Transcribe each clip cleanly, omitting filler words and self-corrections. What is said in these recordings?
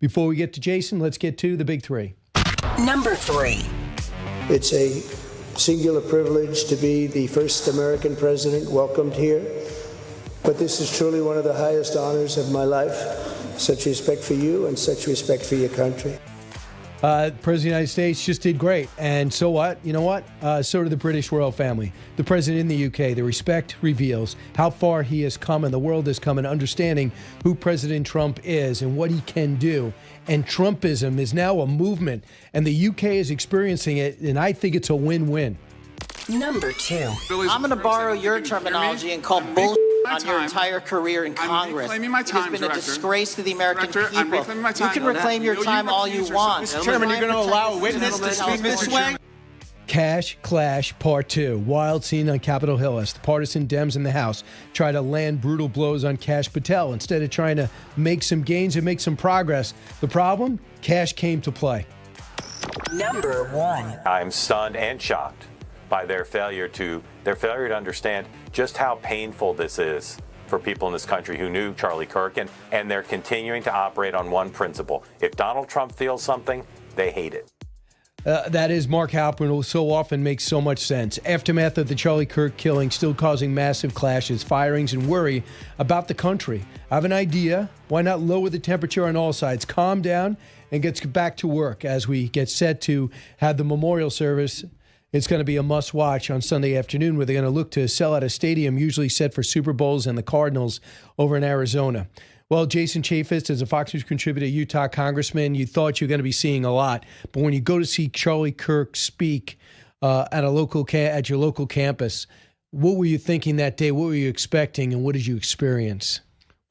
Before we get to Jason, let's get to the big three. Number 3. It's a singular privilege to be the first American president welcomed here. But this is truly one of the highest honors of my life. Such respect for you and such respect for your country. The President of the United States just did great. And so what? You know what? So did the British royal family. The president in the UK, the respect reveals how far he has come and the world has come in understanding who President Trump is and what he can do. And Trumpism is now a movement, and the UK is experiencing it, and I think it's a win-win. Number 2. I'm going to borrow your terminology and call bullshit on your entire career in Congress. It has been a disgrace to the American people. You can reclaim your time all you want. Mr. Chairman, you're going to allow a witness to speak this way? Cash Clash Part 2. Wild scene on Capitol Hill as the partisan Dems in the House try to land brutal blows on Kash Patel instead of trying to make some gains and make some progress. The problem? Cash came to play. Number 1. I'm stunned and shocked by their failure to understand just how painful this is for people in this country who knew Charlie Kirk, and they're continuing to operate on one principle. If Donald Trump feels something, they hate it. That is Marc Halperin, who so often makes so much sense. Aftermath of the Charlie Kirk killing still causing massive clashes, firings, and worry about the country. I have an idea. Why not lower the temperature on all sides, calm down, and get back to work as we get set to have the memorial service. It's going to be a must-watch on Sunday afternoon, where they're going to look to sell out a stadium usually set for Super Bowls and the Cardinals over in Arizona. Well, Jason Chaffetz is a Fox News contributor, Utah congressman. You thought you were going to be seeing a lot, but when you go to see Charlie Kirk speak at your local campus, what were you thinking that day? What were you expecting, and what did you experience?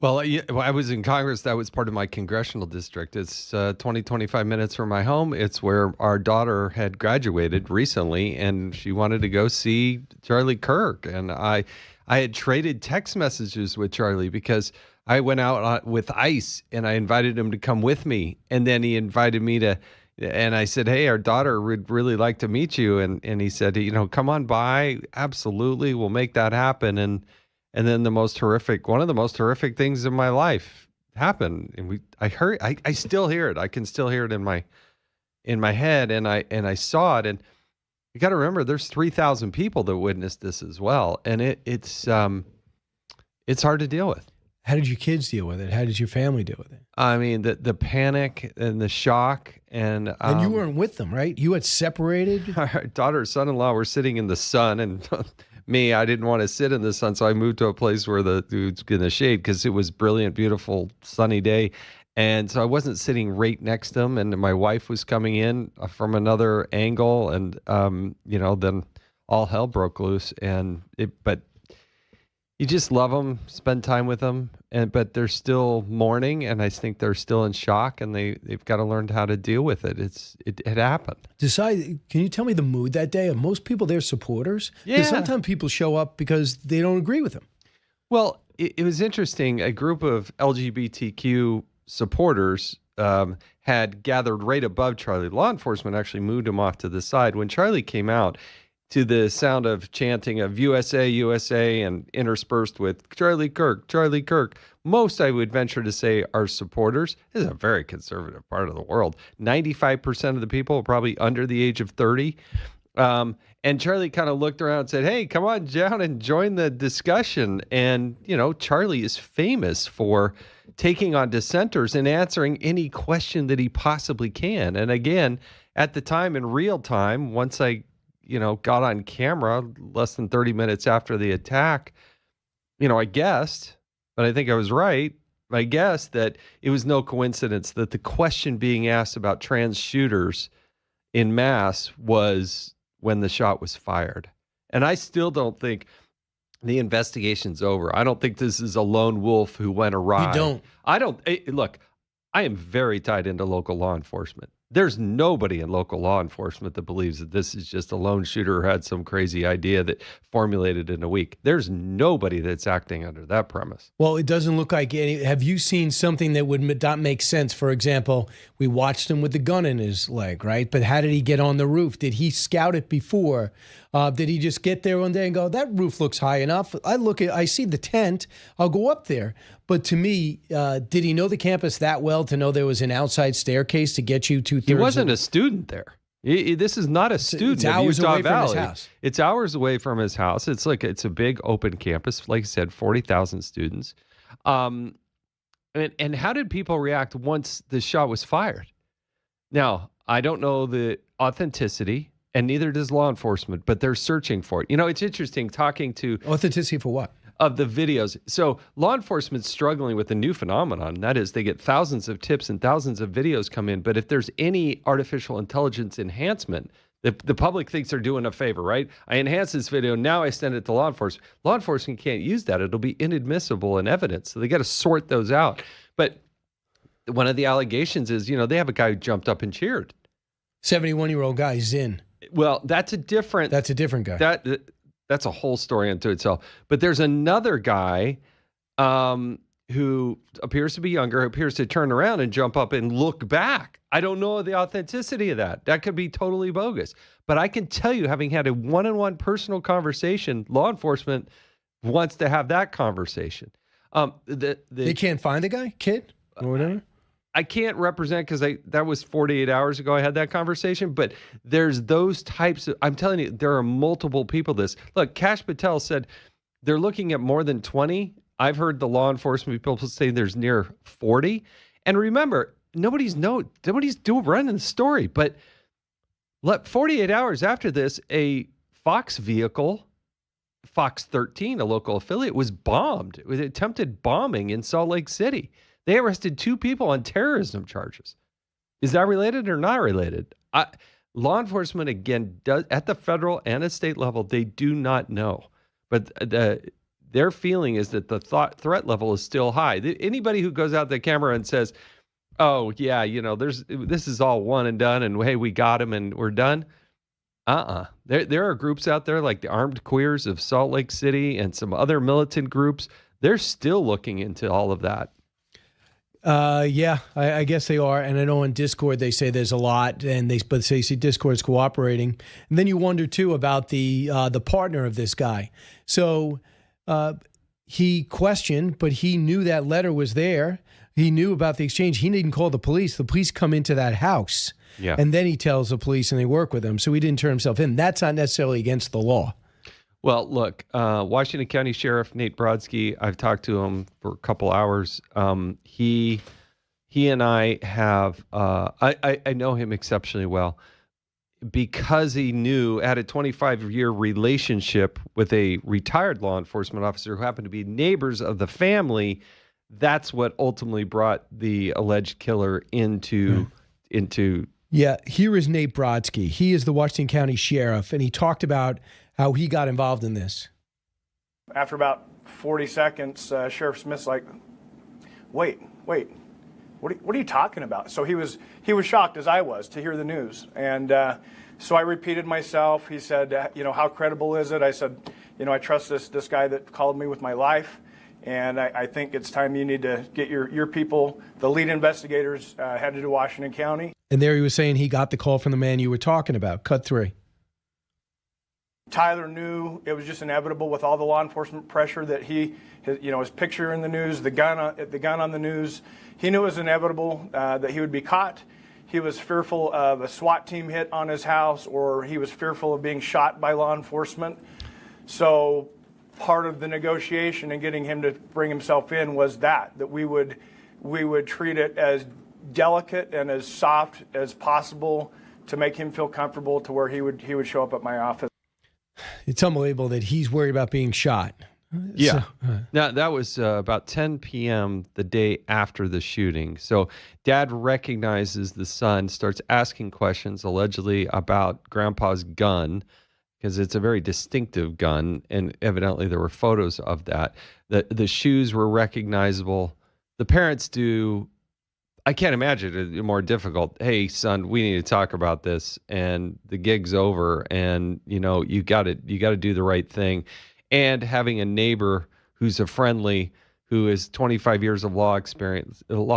Well, I was in Congress. That was part of my congressional district. It's 20, 25 minutes from my home. It's where our daughter had graduated recently, and she wanted to go see Charlie Kirk. And I had traded text messages with Charlie because I went out with ICE, and I invited him to come with me. And then he invited me to, and I said, hey, our daughter would really like to meet you. And he said, come on by. Absolutely. We'll make that happen. And then one of the most horrific things in my life happened. And I still hear it. I can still hear it in my head. And I saw it. And you got to remember, there's 3,000 people that witnessed this as well. And it's hard to deal with. How did your kids deal with it? How did your family deal with it? I mean, the panic and the shock. And you weren't with them, right? You had separated? Our daughter and son-in-law were sitting in the sun, and me, I didn't want to sit in the sun, so I moved to a place where it's in the shade because it was brilliant, beautiful, sunny day. And so I wasn't sitting right next to them, and my wife was coming in from another angle, and then all hell broke loose. But you just love them, spend time with them, but they're still mourning, and I think they're still in shock, and they've got to learn how to deal with it. It happened. Can you tell me the mood that day? Are most people there supporters? Yeah. Because sometimes people show up because they don't agree with them. Well, it was interesting. A group of LGBTQ supporters had gathered right above Charlie. Law enforcement actually moved him off to the side. When Charlie came out, to the sound of chanting of USA, USA, and interspersed with Charlie Kirk, Charlie Kirk. Most, I would venture to say, are supporters. This is a very conservative part of the world. 95% of the people are probably under the age of 30. And Charlie kind of looked around and said, hey, come on down and join the discussion. And, Charlie is famous for taking on dissenters and answering any question that he possibly can. And again, at the time, in real time, once I got on camera less than 30 minutes after the attack, I guessed, but I think I was right. I guessed that it was no coincidence that the question being asked about trans shooters in mass was when the shot was fired. And I still don't think the investigation's over. I don't think this is a lone wolf who went awry. You don't? I don't. Look, I am very tied into local law enforcement. There's nobody in local law enforcement that believes that this is just a lone shooter who had some crazy idea that formulated in a week. There's nobody that's acting under that premise. Well, it doesn't look like any. Have you seen something that would not make sense? For example, we watched him with the gun in his leg, right? But how did he get on the roof? Did he scout it before? Did he just get there one day and go, that roof looks high enough? I see the tent, I'll go up there. But to me, did he know the campus that well to know there was an outside staircase to get you 2/3? He wasn't a student there. This is not a student. It's hours of Utah away Valley. from his house. It's hours away from his house. It's a big open campus. Like I said, 40,000 students. And how did people react once the shot was fired? Now, I don't know the authenticity, and neither does law enforcement, but they're searching for it. You know, it's interesting talking to... Authenticity for what? Of the videos. So law enforcement's struggling with a new phenomenon. That is, they get thousands of tips and thousands of videos come in, but if there's any artificial intelligence enhancement, the public thinks they're doing a favor, right? I enhance this video, now I send it to law enforcement. Law enforcement can't use that. It'll be inadmissible in evidence. So they got to sort those out. But one of the allegations is, they have a guy who jumped up and cheered. 71-year-old guy, Zinn. Well, that's a different guy. That's a whole story unto itself. But there's another guy who appears to be younger, who appears to turn around and jump up and look back. I don't know the authenticity of that. That could be totally bogus. But I can tell you, having had a one-on-one personal conversation, law enforcement wants to have that conversation. They can't find the guy, kid, or whatever? I can't represent because that was 48 hours ago I had that conversation, but there's those types of, I'm telling you, there are multiple people Look, Kash Patel said they're looking at more than 20. I've heard the law enforcement people say there's near 40. And remember, nobody's running the story, but 48 hours after this, a Fox vehicle, Fox 13, a local affiliate, was bombed. It was attempted bombing in Salt Lake City. They arrested 2 people on terrorism charges. Is that related or not related? Law enforcement, again, does at the federal and at state level, they do not know. But their feeling is that the threat level is still high. Anybody who goes out the camera and says, oh, yeah, this is all one and done, and hey, we got him and we're done. There are groups out there like the Armed Queers of Salt Lake City and some other militant groups. They're still looking into all of that. Yeah, I guess they are. And I know on Discord they say there's a lot, but they see Discord's cooperating. And then you wonder too about the partner of this guy. So he questioned, but he knew that letter was there. He knew about the exchange. He didn't call the police. The police come into that house. Yeah. And then he tells the police and they work with him. So he didn't turn himself in. That's not necessarily against the law. Well, look, Washington County Sheriff Nate Brodsky, I've talked to him for a couple hours. He and I have, I know him exceptionally well because he had a 25-year relationship with a retired law enforcement officer who happened to be neighbors of the family. That's what ultimately brought the alleged killer into. Yeah, here is Nate Brodsky. He is the Washington County Sheriff, and he talked about how he got involved in this. After about 40 seconds, Sheriff Smith's like, wait, what are you talking about? So he was shocked, as I was, to hear the news. And so I repeated myself. He said, how credible is it? I said, I trust this guy that called me with my life. And I think it's time you need to get your people, the lead investigators, headed to Washington County. And there he was saying he got the call from the man you were talking about. Cut 3. Tyler knew it was just inevitable with all the law enforcement pressure that his picture in the news, the gun on the news. He knew it was inevitable that he would be caught. He was fearful of a SWAT team hit on his house, or he was fearful of being shot by law enforcement. So part of the negotiation and getting him to bring himself in was that we would treat it as delicate and as soft as possible to make him feel comfortable to where he would show up at my office. It's unbelievable that he's worried about being shot. Yeah. Now, that was about 10 p.m. the day after the shooting. So dad recognizes the son, starts asking questions allegedly about grandpa's gun, because it's a very distinctive gun, and evidently there were photos of that. The shoes were recognizable. The parents do. I can't imagine it more difficult. Hey, son, we need to talk about this, and the gig's over, and you got to do the right thing. And having a neighbor who's a friendly, who is 25 years of law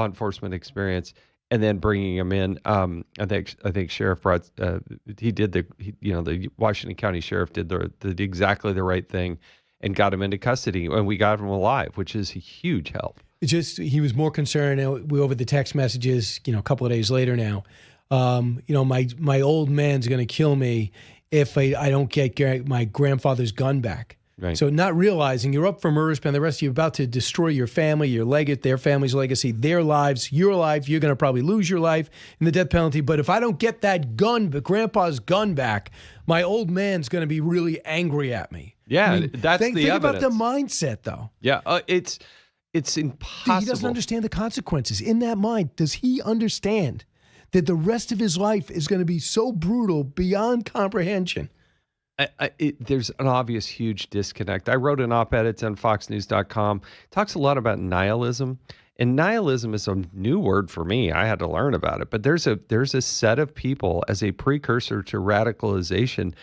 enforcement experience, and then bringing him in. I think Sheriff brought. The Washington County Sheriff did exactly the right thing, and got him into custody, and we got him alive, which is a huge help. It's just he was more concerned over the text messages, a couple of days later now. My old man's going to kill me if I don't get my grandfather's gun back. Right. So not realizing you're up for murder, spend the rest of you about to destroy your family, their family's legacy, their lives, your life. You're going to probably lose your life in the death penalty. But if I don't get that gun, grandpa's gun back, my old man's going to be really angry at me. Yeah, that's the think evidence. about the mindset, though. Yeah, it's impossible. He doesn't understand the consequences. In that mind, does he understand that the rest of his life is going to be so brutal beyond comprehension? There's an obvious huge disconnect. I wrote an op-ed, it's on foxnews.com. Talks a lot about nihilism. And nihilism is a new word for me. I had to learn about it. But there's a set of people as a precursor to radicalization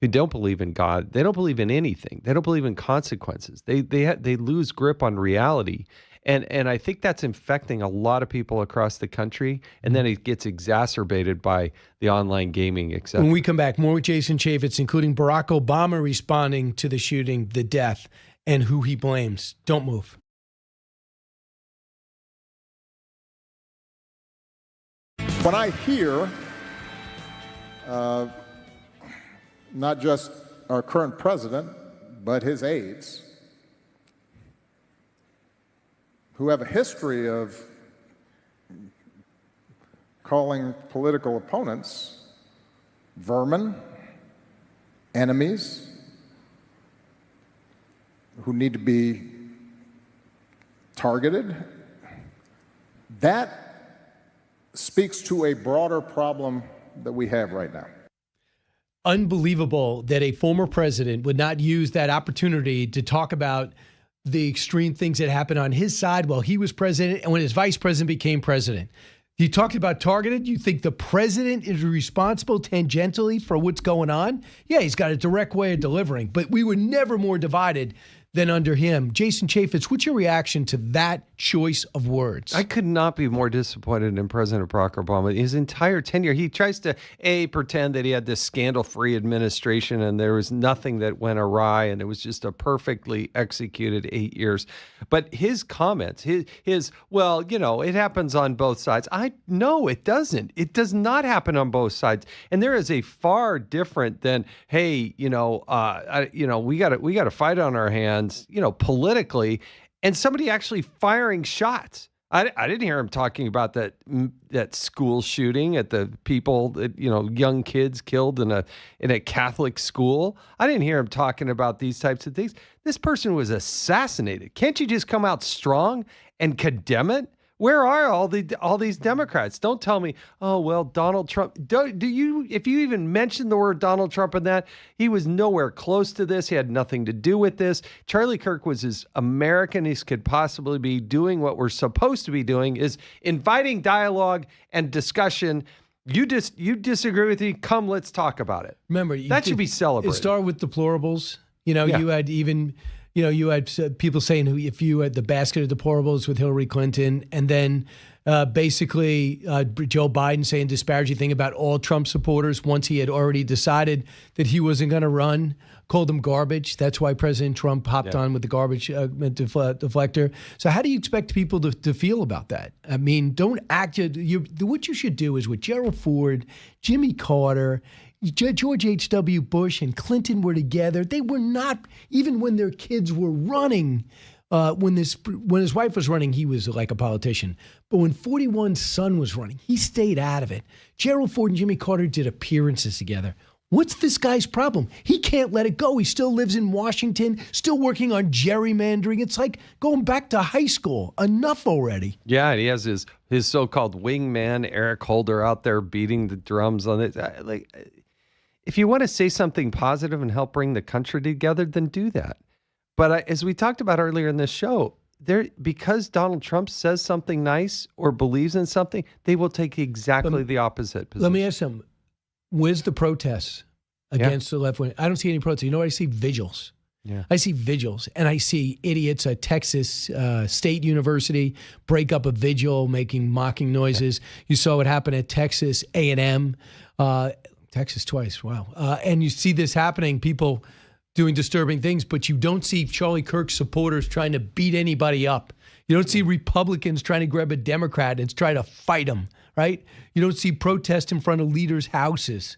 who don't believe in God. They don't believe in anything. They don't believe in consequences. They lose grip on reality. And I think that's infecting a lot of people across the country. And then it gets exacerbated by the online gaming, et cetera. When we come back, more with Jason Chaffetz, including Barack Obama responding to the shooting, the death, and who he blames. Don't move. When I hear not just our current president, but his aides, who have a history of calling political opponents vermin, enemies, who need to be targeted, that speaks to a broader problem that we have right now. Unbelievable that a former president would not use that opportunity to talk about the extreme things that happened on his side while he was president and when his vice president became president. You talked about targeted. You think the president is responsible tangentially for what's going on? Yeah, he's got a direct way of delivering, but we were never more divided than under him. Jason Chaffetz, what's your reaction to that choice of words? I could not be more disappointed in President Barack Obama. His entire tenure, he tries to, pretend that he had this scandal-free administration and there was nothing that went awry and it was just a perfectly executed 8 years. But his comments, well, it happens on both sides. No, it doesn't. It does not happen on both sides. And there is a far different than, hey, we got to fight on our hands, politically, and somebody actually firing shots. I didn't hear him talking about that school shooting at the people that, young kids killed in a Catholic school. I didn't hear him talking about these types of things. This person was assassinated. Can't you just come out strong and condemn it? Where are all these Democrats? Don't tell me, oh, well, Donald Trump. If you even mention the word Donald Trump in that, he was nowhere close to this. He had nothing to do with this. Charlie Kirk was as American as could possibly be, doing what we're supposed to be doing, is inviting dialogue and discussion. You disagree with me? Come, let's talk about it. Remember, that should be celebrated. It started with deplorables. You had even... you had people saying if you had the basket of deplorables with Hillary Clinton, and then basically Joe Biden saying disparaging thing about all Trump supporters once he had already decided that he wasn't going to run, called them garbage. That's why President Trump hopped on with the garbage deflector. So how do you expect people to feel about that? I mean, don't act. What you should do is with Gerald Ford, Jimmy Carter, George H.W. Bush and Clinton were together. They were not, even when their kids were running, when his wife was running, he was like a politician. But when 41's son was running, he stayed out of it. Gerald Ford and Jimmy Carter did appearances together. What's this guy's problem? He can't let it go. He still lives in Washington, still working on gerrymandering. It's like going back to high school. Enough already. Yeah, and he has his so-called wingman, Eric Holder, out there beating the drums on it. If you want to say something positive and help bring the country together, then do that. But as we talked about earlier in this show, because Donald Trump says something nice or believes in something, they will take exactly the opposite position. Let me ask them, where's the protests against the left wing? I don't see any protests. You know what I see? Vigils. Yeah. I see vigils, and I see idiots at Texas State University break up a vigil, making mocking noises. Yeah. You saw what happened at Texas A&M. Texas twice, wow. And you see this happening, people doing disturbing things, but you don't see Charlie Kirk supporters trying to beat anybody up. You don't see Republicans trying to grab a Democrat and try to fight them, right? You don't see protests in front of leaders' houses.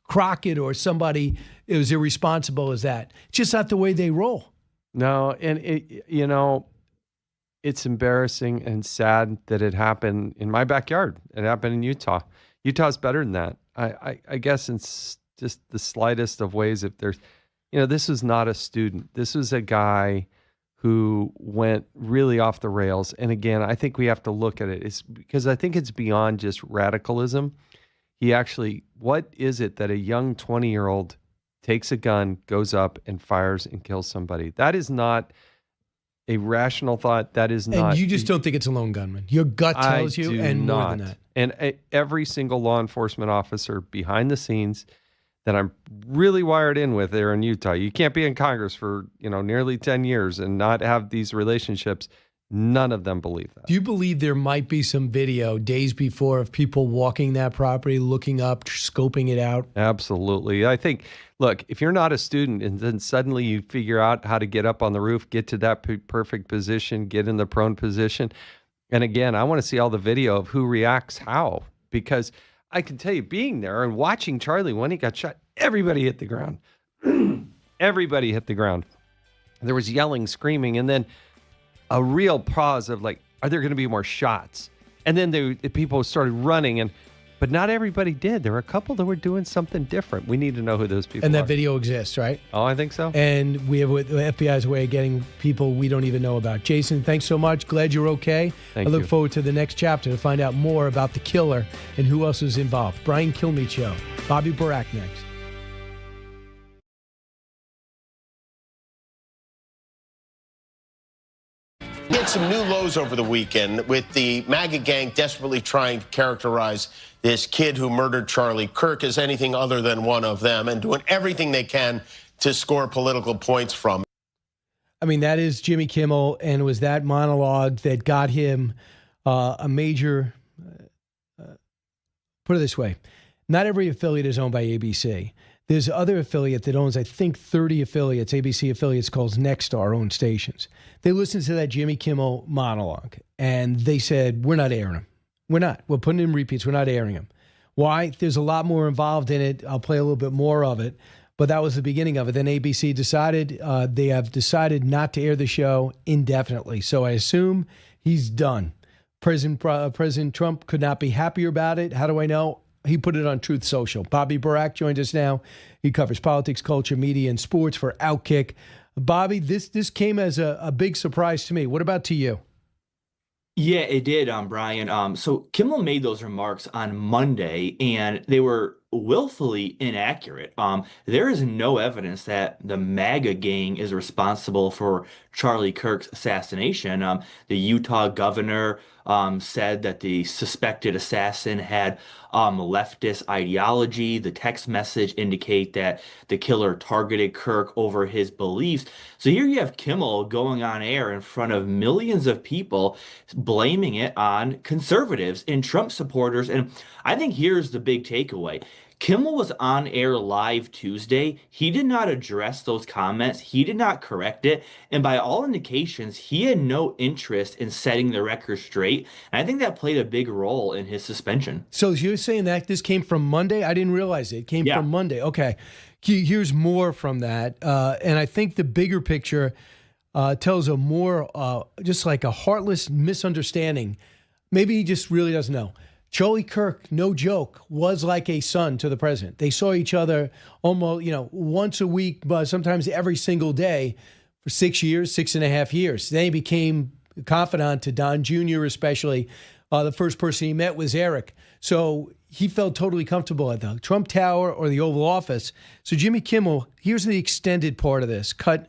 Crockett or somebody as irresponsible as that. It's just not the way they roll. No, and it's embarrassing and sad that it happened in my backyard. It happened in Utah. Utah's better than that. I guess it's just the slightest of ways. If there's, this was not a student. This was a guy who went really off the rails. And again, I think we have to look at it. It's because I think it's beyond just radicalism. What is it that a young 20-year-old takes a gun, goes up and fires and kills somebody? That is not a rational thought. That is not. And you just don't think it's a lone gunman. Your gut tells you, and more than that. And every single law enforcement officer behind the scenes that I'm really wired in with there in Utah. You can't be in Congress for, nearly 10 years and not have these relationships. None of them believe that. Do you believe there might be some video days before of people walking that property, looking up, scoping it out? Absolutely. I think, look, if you're not a student and then suddenly you figure out how to get up on the roof, get to that perfect position, get in the prone position. And again, I want to see all the video of who reacts how, because I can tell you, being there and watching Charlie when he got shot, everybody hit the ground. Everybody hit the ground. There was yelling, screaming, and then a real pause of like, are there going to be more shots? And then the people started running, but not everybody did. There were a couple that were doing something different. We need to know who those people are. And that video exists, right? Oh, I think so. And we have the FBI's way of getting people we don't even know about. Jason, thanks so much. Glad you're okay. Thank I look you. forward to the next chapter to find out more about the killer and who else is involved. Brian Kilmeade Show. Bobby Burack next. We had some new lows over the weekend with the MAGA gang desperately trying to characterize this kid who murdered Charlie Kirk as anything other than one of them and doing everything they can to score political points from. I mean, that is Jimmy Kimmel, and it was that monologue that got him a major, put it this way, not every affiliate is owned by ABC. There's other affiliate that owns, I think, 30 affiliates, ABC affiliates called Nexstar owned stations. They listened to that Jimmy Kimmel monologue, and they said, we're not airing him. We're not. We're putting in repeats. We're not airing him. Why? There's a lot more involved in it. I'll play a little bit more of it, but that was the beginning of it. Then ABC decided, they have decided not to air the show indefinitely. So I assume he's done. President Trump could not be happier about it. How do I know? He put it on Truth Social. Bobby Burack joined us now. He covers politics, culture, media, and sports for OutKick. Bobby, this came as a big surprise to me. What about to you? Yeah, it did, Brian. So Kimmel made those remarks on Monday, and they were willfully inaccurate. There is no evidence that the MAGA gang is responsible for Charlie Kirk's assassination. The Utah governor said that the suspected assassin had leftist ideology. The text message indicate that the killer targeted Kirk over his beliefs. So here you have Kimmel going on air in front of millions of people, blaming it on conservatives and Trump supporters. And I think here's the big takeaway. Kimmel was on air live Tuesday. He did not address those comments. He did not correct it. And by all indications, he had no interest in setting the record straight. And I think that played a big role in his suspension. So you're saying that this came from Monday? I didn't realize it came from Monday. Okay. Here's more from that. And I think the bigger picture tells a more, just like a heartless misunderstanding. Maybe he just really doesn't know. Charlie Kirk, no joke, was like a son to the president. They saw each other almost, once a week, but sometimes every single day for 6 years, 6.5 years. Then he became a confidant to Don Jr. especially. The first person he met was Eric. So he felt totally comfortable at the Trump Tower or the Oval Office. So Jimmy Kimmel, here's the extended part of this. Cut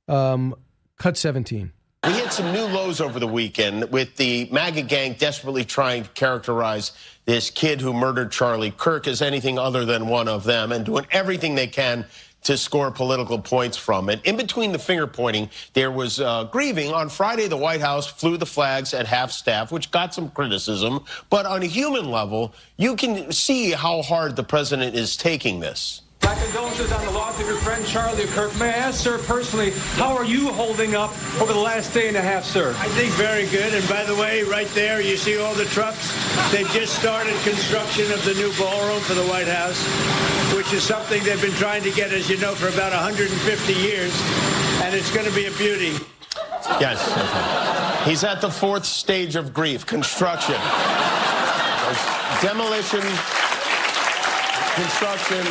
17. We had some new lows over the weekend with the MAGA gang desperately trying to characterize this kid who murdered Charlie Kirk as anything other than one of them and doing everything they can to score political points from it. In between the finger pointing, there was grieving. On Friday, the White House flew the flags at half staff, which got some criticism. But on a human level, you can see how hard the president is taking this. My condolences on the loss of your friend Charlie Kirk. May I ask, sir, personally, how are you holding up over the last day and a half, sir? I think very good. And by the way, right there, you see all the trucks? They've just started construction of the new ballroom for the White House, which is something they've been trying to get, as you know, for about 150 years. And it's going to be a beauty. Yes. He's at the fourth stage of grief, construction. There's demolition, construction.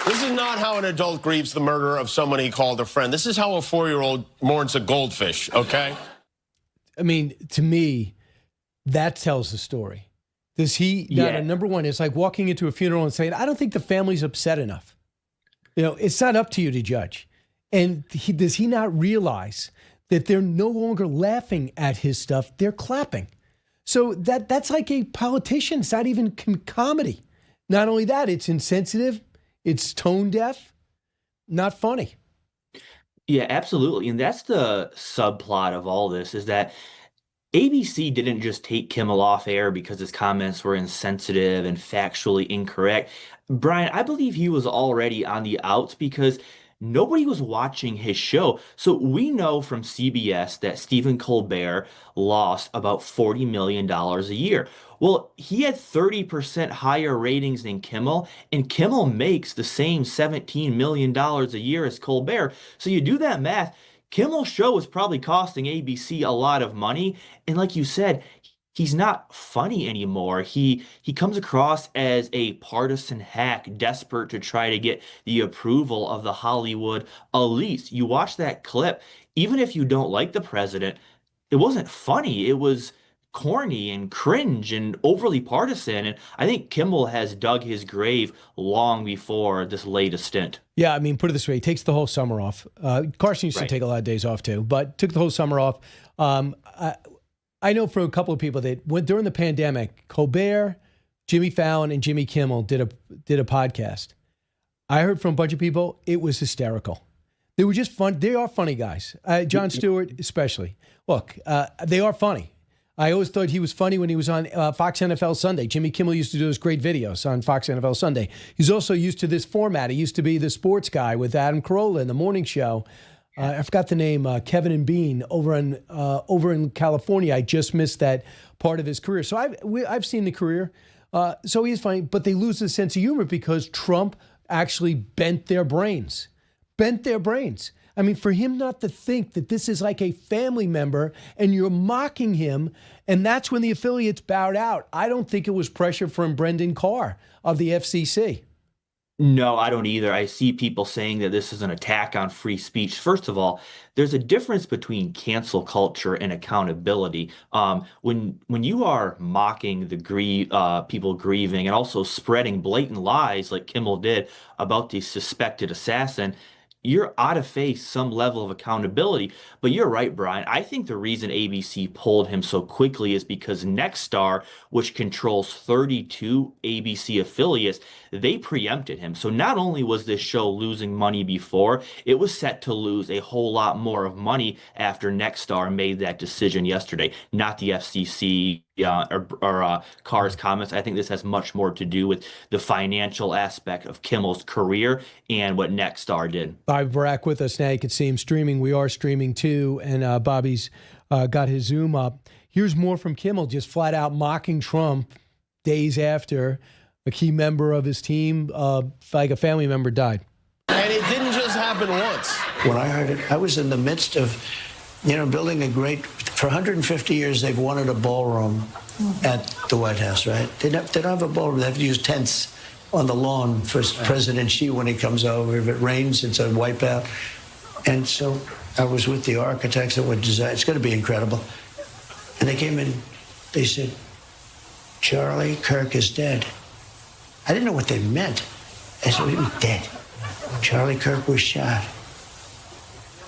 This is not how an adult grieves the murder of someone he called a friend. This is how a 4-year-old mourns a goldfish, okay? I mean, to me, that tells the story. Does he, number one, it's like walking into a funeral and saying, I don't think the family's upset enough. You know, it's not up to you to judge. And does he not realize that they're no longer laughing at his stuff, they're clapping? So that's like a politician. It's not even comedy. Not only that, it's insensitive. It's tone deaf, not funny. Yeah, absolutely. And that's the subplot of all this, is that ABC didn't just take Kimmel off air because his comments were insensitive and factually incorrect. Brian, I believe he was already on the outs because nobody was watching his show. So we know from CBS that Stephen Colbert lost about $40 million a year. Well, he had 30% higher ratings than Kimmel, and Kimmel makes the same $17 million a year as Colbert. So you do that math, Kimmel's show is probably costing ABC a lot of money. And like you said, he's not funny anymore. He comes across as a partisan hack, desperate to try to get the approval of the Hollywood elites. You watch that clip, even if you don't like the president, it wasn't funny. It was corny and cringe and overly partisan. And I think Kimmel has dug his grave long before this latest stint. Yeah, I mean, put it this way, he takes the whole summer off. Carson used to take a lot of days off too, but took the whole summer off. I know for a couple of people that went during the pandemic, Colbert, Jimmy Fallon, and Jimmy Kimmel did a podcast. I heard from a bunch of people, it was hysterical. They were just fun. They are funny guys. Jon Stewart especially. Look, they are funny. I always thought he was funny when he was on Fox NFL Sunday. Jimmy Kimmel used to do those great videos on Fox NFL Sunday. He's also used to this format. He used to be the sports guy with Adam Carolla in the morning show. I forgot the name, Kevin and Bean over in California. I just missed that part of his career. So I've seen the career. So he's funny, but they lose the sense of humor because Trump actually bent their brains. I mean, for him not to think that this is like a family member and you're mocking him, and that's when the affiliates bowed out. I don't think it was pressure from Brendan Carr of the FCC. No, I don't either. I see people saying that this is an attack on free speech. First of all, there's a difference between cancel culture and accountability. When you are mocking the people grieving and also spreading blatant lies like Kimmel did about the suspected assassin, you're ought to face some level of accountability. But you're right, Brian. I think the reason ABC pulled him so quickly is because Nexstar, which controls 32 ABC affiliates, they preempted him. So not only was this show losing money before, it was set to lose a whole lot more of money after Nexstar made that decision yesterday, not the FCC or Carr's comments. I think this has much more to do with the financial aspect of Kimmel's career and what Nexstar did. Bobby Burack with us now. You can see him streaming. We are streaming too, and Bobby's got his Zoom up. Here's more from Kimmel, just flat out mocking Trump days after a key member of his team, like a family member, died. And it didn't just happen once. When I heard it, I was in the midst of, building a great, for 150 years, they've wanted a ballroom at the White House, right? They don't have a ballroom. They have to use tents on the lawn for President Xi when he comes over. If it rains, it's a wipeout. And so I was with the architects that would design. It's going to be incredible. And they came in, they said, Charlie Kirk is dead. I didn't know what they meant. I said, he was dead. Charlie Kirk was shot.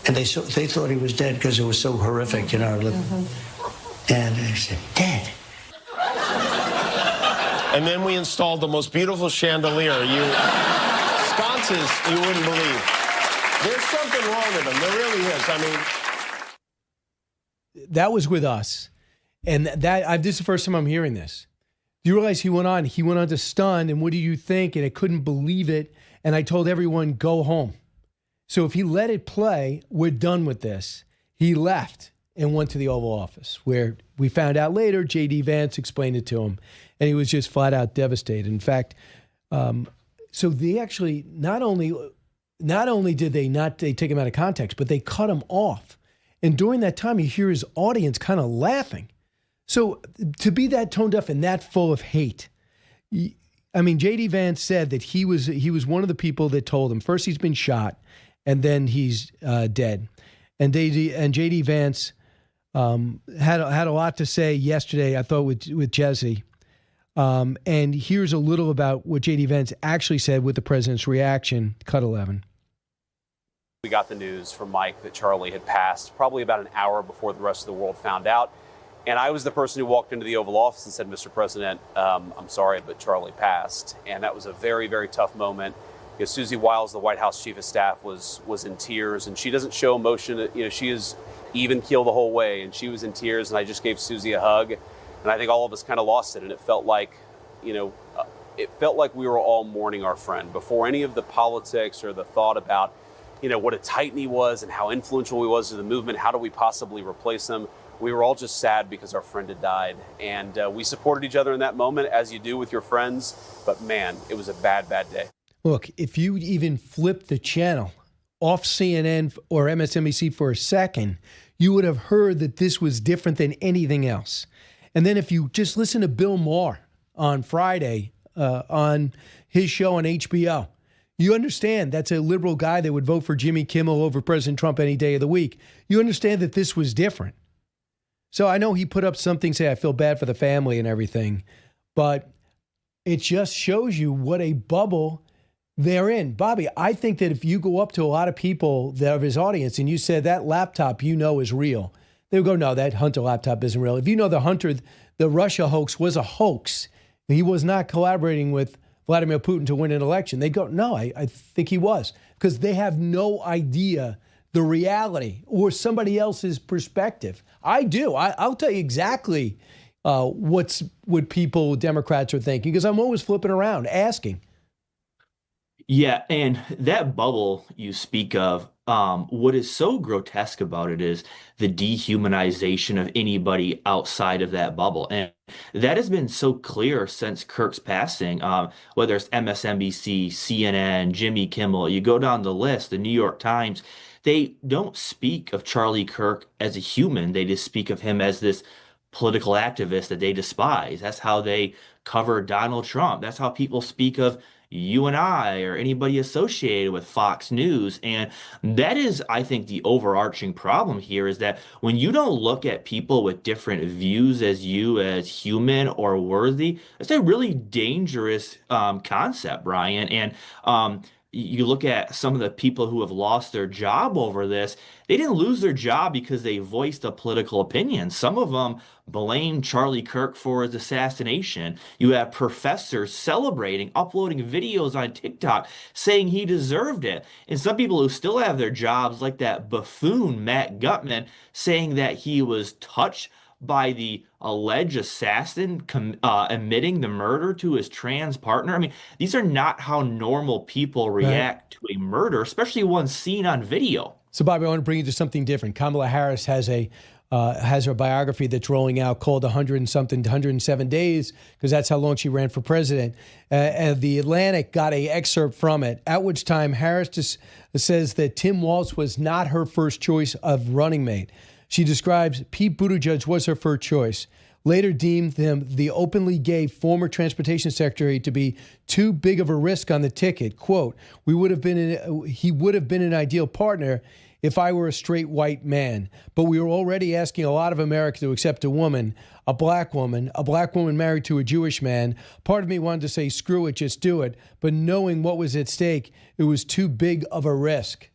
And they thought he was dead because it was so horrific, And I said, dead. And then we installed the most beautiful chandelier. Sconces you wouldn't believe. There's something wrong with them. There really is. I mean, that was with us. And this is the first time I'm hearing this. Do you realize he went on to stun, and what do you think? And I couldn't believe it. And I told everyone, go home. So if he let it play, we're done with this. He left and went to the Oval Office, where we found out later, J.D. Vance explained it to him, and he was just flat out devastated. In fact, so they actually not only did they take him out of context, but they cut him off. And during that time, you hear his audience kind of laughing. So to be that tone deaf and that full of hate, I mean, J.D. Vance said that he was one of the people that told him first he's been shot, and then he's dead. And J.D. Vance had a lot to say yesterday, I thought, with Jesse. And here's a little about what J.D. Vance actually said with the president's reaction. Cut 11. We got the news from Mike that Charlie had passed probably about an hour before the rest of the world found out. And I was the person who walked into the Oval Office and said, Mr. President, I'm sorry, but Charlie passed. And that was a very, very tough moment. You know, Susie Wiles, the White House Chief of Staff, was in tears, and she doesn't show emotion. You know, she is even keel the whole way, and she was in tears, and I just gave Susie a hug. And I think all of us kind of lost it, and it felt like, we were all mourning our friend before any of the politics or the thought about, what a titan he was and how influential he was to the movement. How do we possibly replace him? We were all just sad because our friend had died, and we supported each other in that moment, as you do with your friends. But man, it was a bad, bad day. Look, if you even flip the channel off CNN or MSNBC for a second, you would have heard that this was different than anything else. And then if you just listen to Bill Maher on Friday on his show on HBO, you understand that's a liberal guy that would vote for Jimmy Kimmel over President Trump any day of the week. You understand that this was different. So I know he put up something, say, I feel bad for the family and everything, but it just shows you what a bubble they're in. Bobby, I think that if you go up to a lot of people that of his audience and you said that laptop is real, they would go, no, that Hunter laptop isn't real. If you know the Russia hoax was a hoax, he was not collaborating with Vladimir Putin to win an election, they go, no, I think he was, because they have no idea the reality or somebody else's perspective. I do. I'll tell you exactly what people, Democrats, are thinking, because I'm always flipping around, asking. Yeah, and that bubble you speak of, what is so grotesque about it is the dehumanization of anybody outside of that bubble. And that has been so clear since Kirk's passing, whether it's MSNBC, CNN, Jimmy Kimmel, you go down the list, the New York Times, they don't speak of Charlie Kirk as a human. They just speak of him as this political activist that they despise. That's how they cover Donald Trump. That's how people speak of you and I or anybody associated with Fox News. And that is, I think, the overarching problem here is that when you don't look at people with different views as you as human or worthy, it's a really dangerous concept, Brian. And you look at some of the people who have lost their job over this, they didn't lose their job because they voiced a political opinion. Some of them blame Charlie Kirk for his assassination. You have professors celebrating, uploading videos on TikTok saying he deserved it. And some people who still have their jobs, like that buffoon Matt Gutman, saying that he was touched by the alleged assassin admitting the murder to his trans partner. I mean, these are not how normal people react to a murder, especially one seen on video. So, Bobby, I want to bring you to something different. Kamala Harris has her biography that's rolling out called 107 days, because that's how long she ran for president. And the Atlantic got an excerpt from it, at which time Harris just says that Tim Walz was not her first choice of running mate. She describes Pete Buttigieg was her first choice, later deemed him the openly gay former transportation secretary to be too big of a risk on the ticket. Quote, he would have been an ideal partner if I were a straight white man. But we were already asking a lot of America to accept a woman married to a Jewish man. Part of me wanted to say, screw it, just do it. But knowing what was at stake, it was too big of a risk.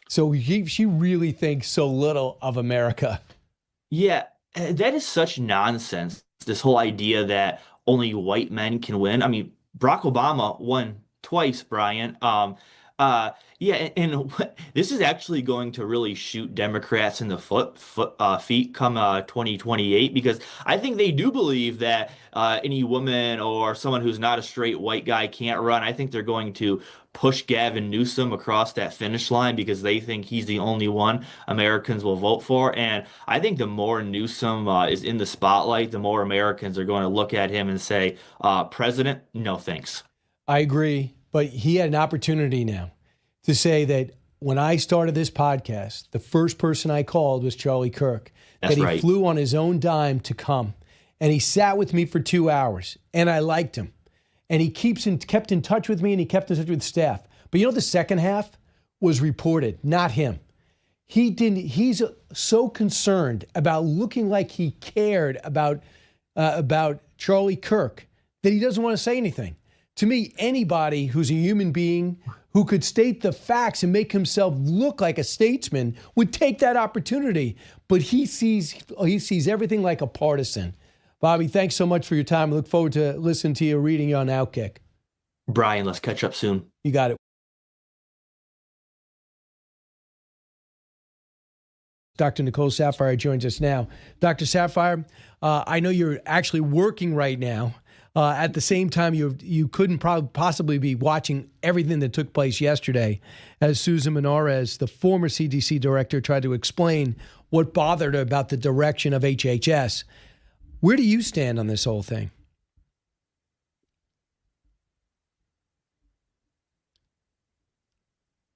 So she really thinks so little of America. Yeah, that is such nonsense. This whole idea that only white men can win. I mean, Barack Obama won twice, Brian. Yeah, and this is actually going to really shoot Democrats in the feet come 2028, because I think they do believe that any woman or someone who's not a straight white guy can't run. I think they're going to push Gavin Newsom across that finish line because they think he's the only one Americans will vote for. And I think the more Newsom is in the spotlight, the more Americans are going to look at him and say, President, no thanks. I agree, but he had an opportunity now to say that when I started this podcast, the first person I called was Charlie Kirk. That's that he right. flew on his own dime to come. And he sat with me for 2 hours, and I liked him. And he kept in touch with me, and he kept in touch with staff. But you know, the second half was reported, not him. He's so concerned about looking like he cared about Charlie Kirk that he doesn't want to say anything. To me, anybody who's a human being who could state the facts and make himself look like a statesman would take that opportunity. But he sees everything like a partisan. Bobby, thanks so much for your time. I look forward to listening to you, reading you on OutKick. Brian, let's catch up soon. You got it. Dr. Nicole Saphier joins us now. Dr. Saphier, I know you're actually working right now. At the same time, you couldn't possibly be watching everything that took place yesterday as Susan Menarez, the former CDC director, tried to explain what bothered her about the direction of HHS. Where do you stand on this whole thing?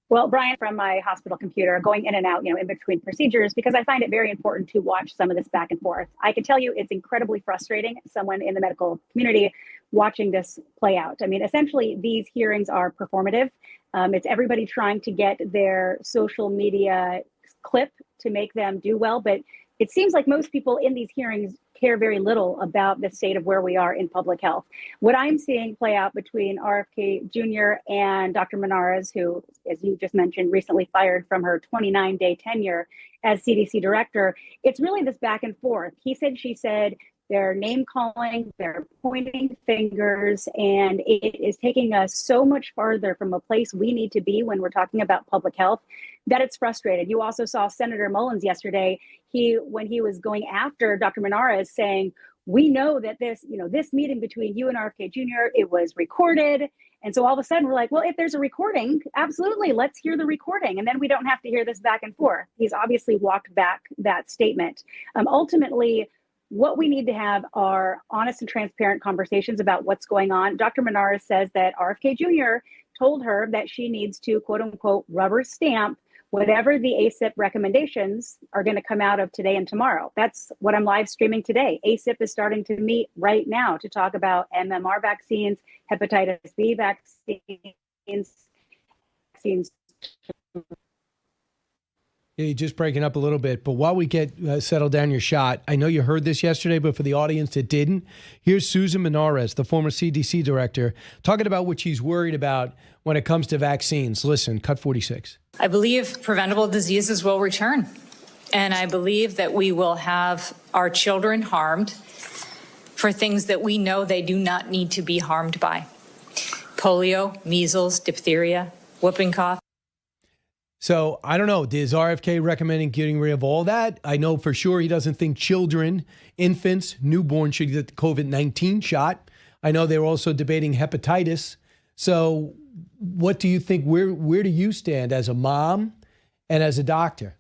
Well, Brian, from my hospital computer, going in and out, in between procedures, because I find it very important to watch some of this back and forth. I can tell you it's incredibly frustrating, someone in the medical community watching this play out. I mean, essentially, these hearings are performative. It's everybody trying to get their social media clip to make them do well. But it seems like most people in these hearings care very little about the state of where we are in public health. What I'm seeing play out between RFK Jr. and Dr. Menarez, who, as you just mentioned, recently fired from her 29-day tenure as CDC director, it's really this back and forth. He said, she said, they're name calling, they're pointing fingers, and it is taking us so much farther from a place we need to be when we're talking about public health that it's frustrated. You also saw Senator Mullins yesterday. When he was going after Dr. Menarez, saying, we know that this meeting between you and RFK Jr., it was recorded. And so all of a sudden we're like, well, if there's a recording, absolutely, let's hear the recording. And then we don't have to hear this back and forth. He's obviously walked back that statement. Ultimately, what we need to have are honest and transparent conversations about what's going on. Dr. Menarez says that RFK Jr. told her that she needs to, quote unquote, rubber stamp whatever the ACIP recommendations are going to come out of today and tomorrow. That's what I'm live streaming today. ACIP is starting to meet right now to talk about MMR vaccines, hepatitis B vaccines. You're just breaking up a little bit, but while we get settled down your shot, I know you heard this yesterday, but for the audience that didn't, here's Susan Menarez, the former CDC director, talking about what she's worried about when it comes to vaccines. Listen, cut 46. I believe preventable diseases will return, and I believe that we will have our children harmed for things that we know they do not need to be harmed by. Polio, measles, diphtheria, whooping cough. So I don't know. Is RFK recommending getting rid of all that? I know for sure he doesn't think children, infants, newborns should get the COVID-19 shot. I know they're also debating hepatitis. So what do you think? Where do you stand as a mom and as a doctor?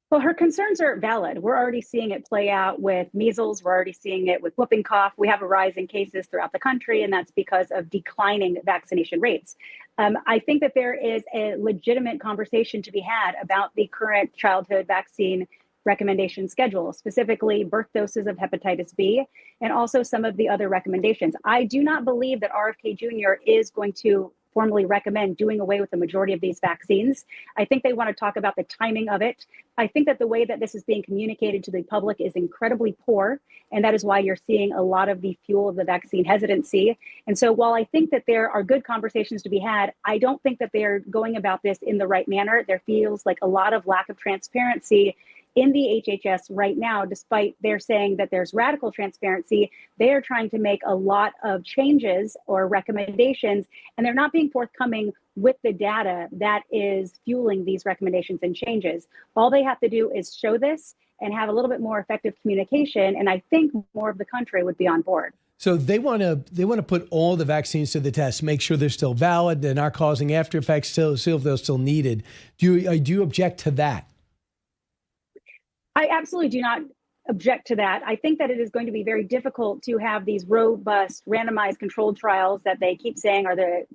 Well, her concerns are valid. We're already seeing it play out with measles. We're already seeing it with whooping cough. We have a rise in cases throughout the country, and that's because of declining vaccination rates. I think that there is a legitimate conversation to be had about the current childhood vaccine recommendation schedule, specifically birth doses of hepatitis B, and also some of the other recommendations. I do not believe that RFK Jr. is going to formally recommend doing away with the majority of these vaccines. I think they want to talk about the timing of it. I think that the way that this is being communicated to the public is incredibly poor, and that is why you're seeing a lot of the fuel of the vaccine hesitancy. And so while I think that there are good conversations to be had, I don't think that they're going about this in the right manner. There feels like a lot of lack of transparency in the HHS right now, despite they're saying that there's radical transparency, they are trying to make a lot of changes or recommendations, and they're not being forthcoming with the data that is fueling these recommendations and changes. All they have to do is show this and have a little bit more effective communication, and I think more of the country would be on board. So they want to put all the vaccines to the test, make sure they're still valid, they're not causing after effects, still if they're still needed. Do you object to that? I absolutely do not object to that. I think that it is going to be very difficult to have these robust, randomized controlled trials that they keep saying are the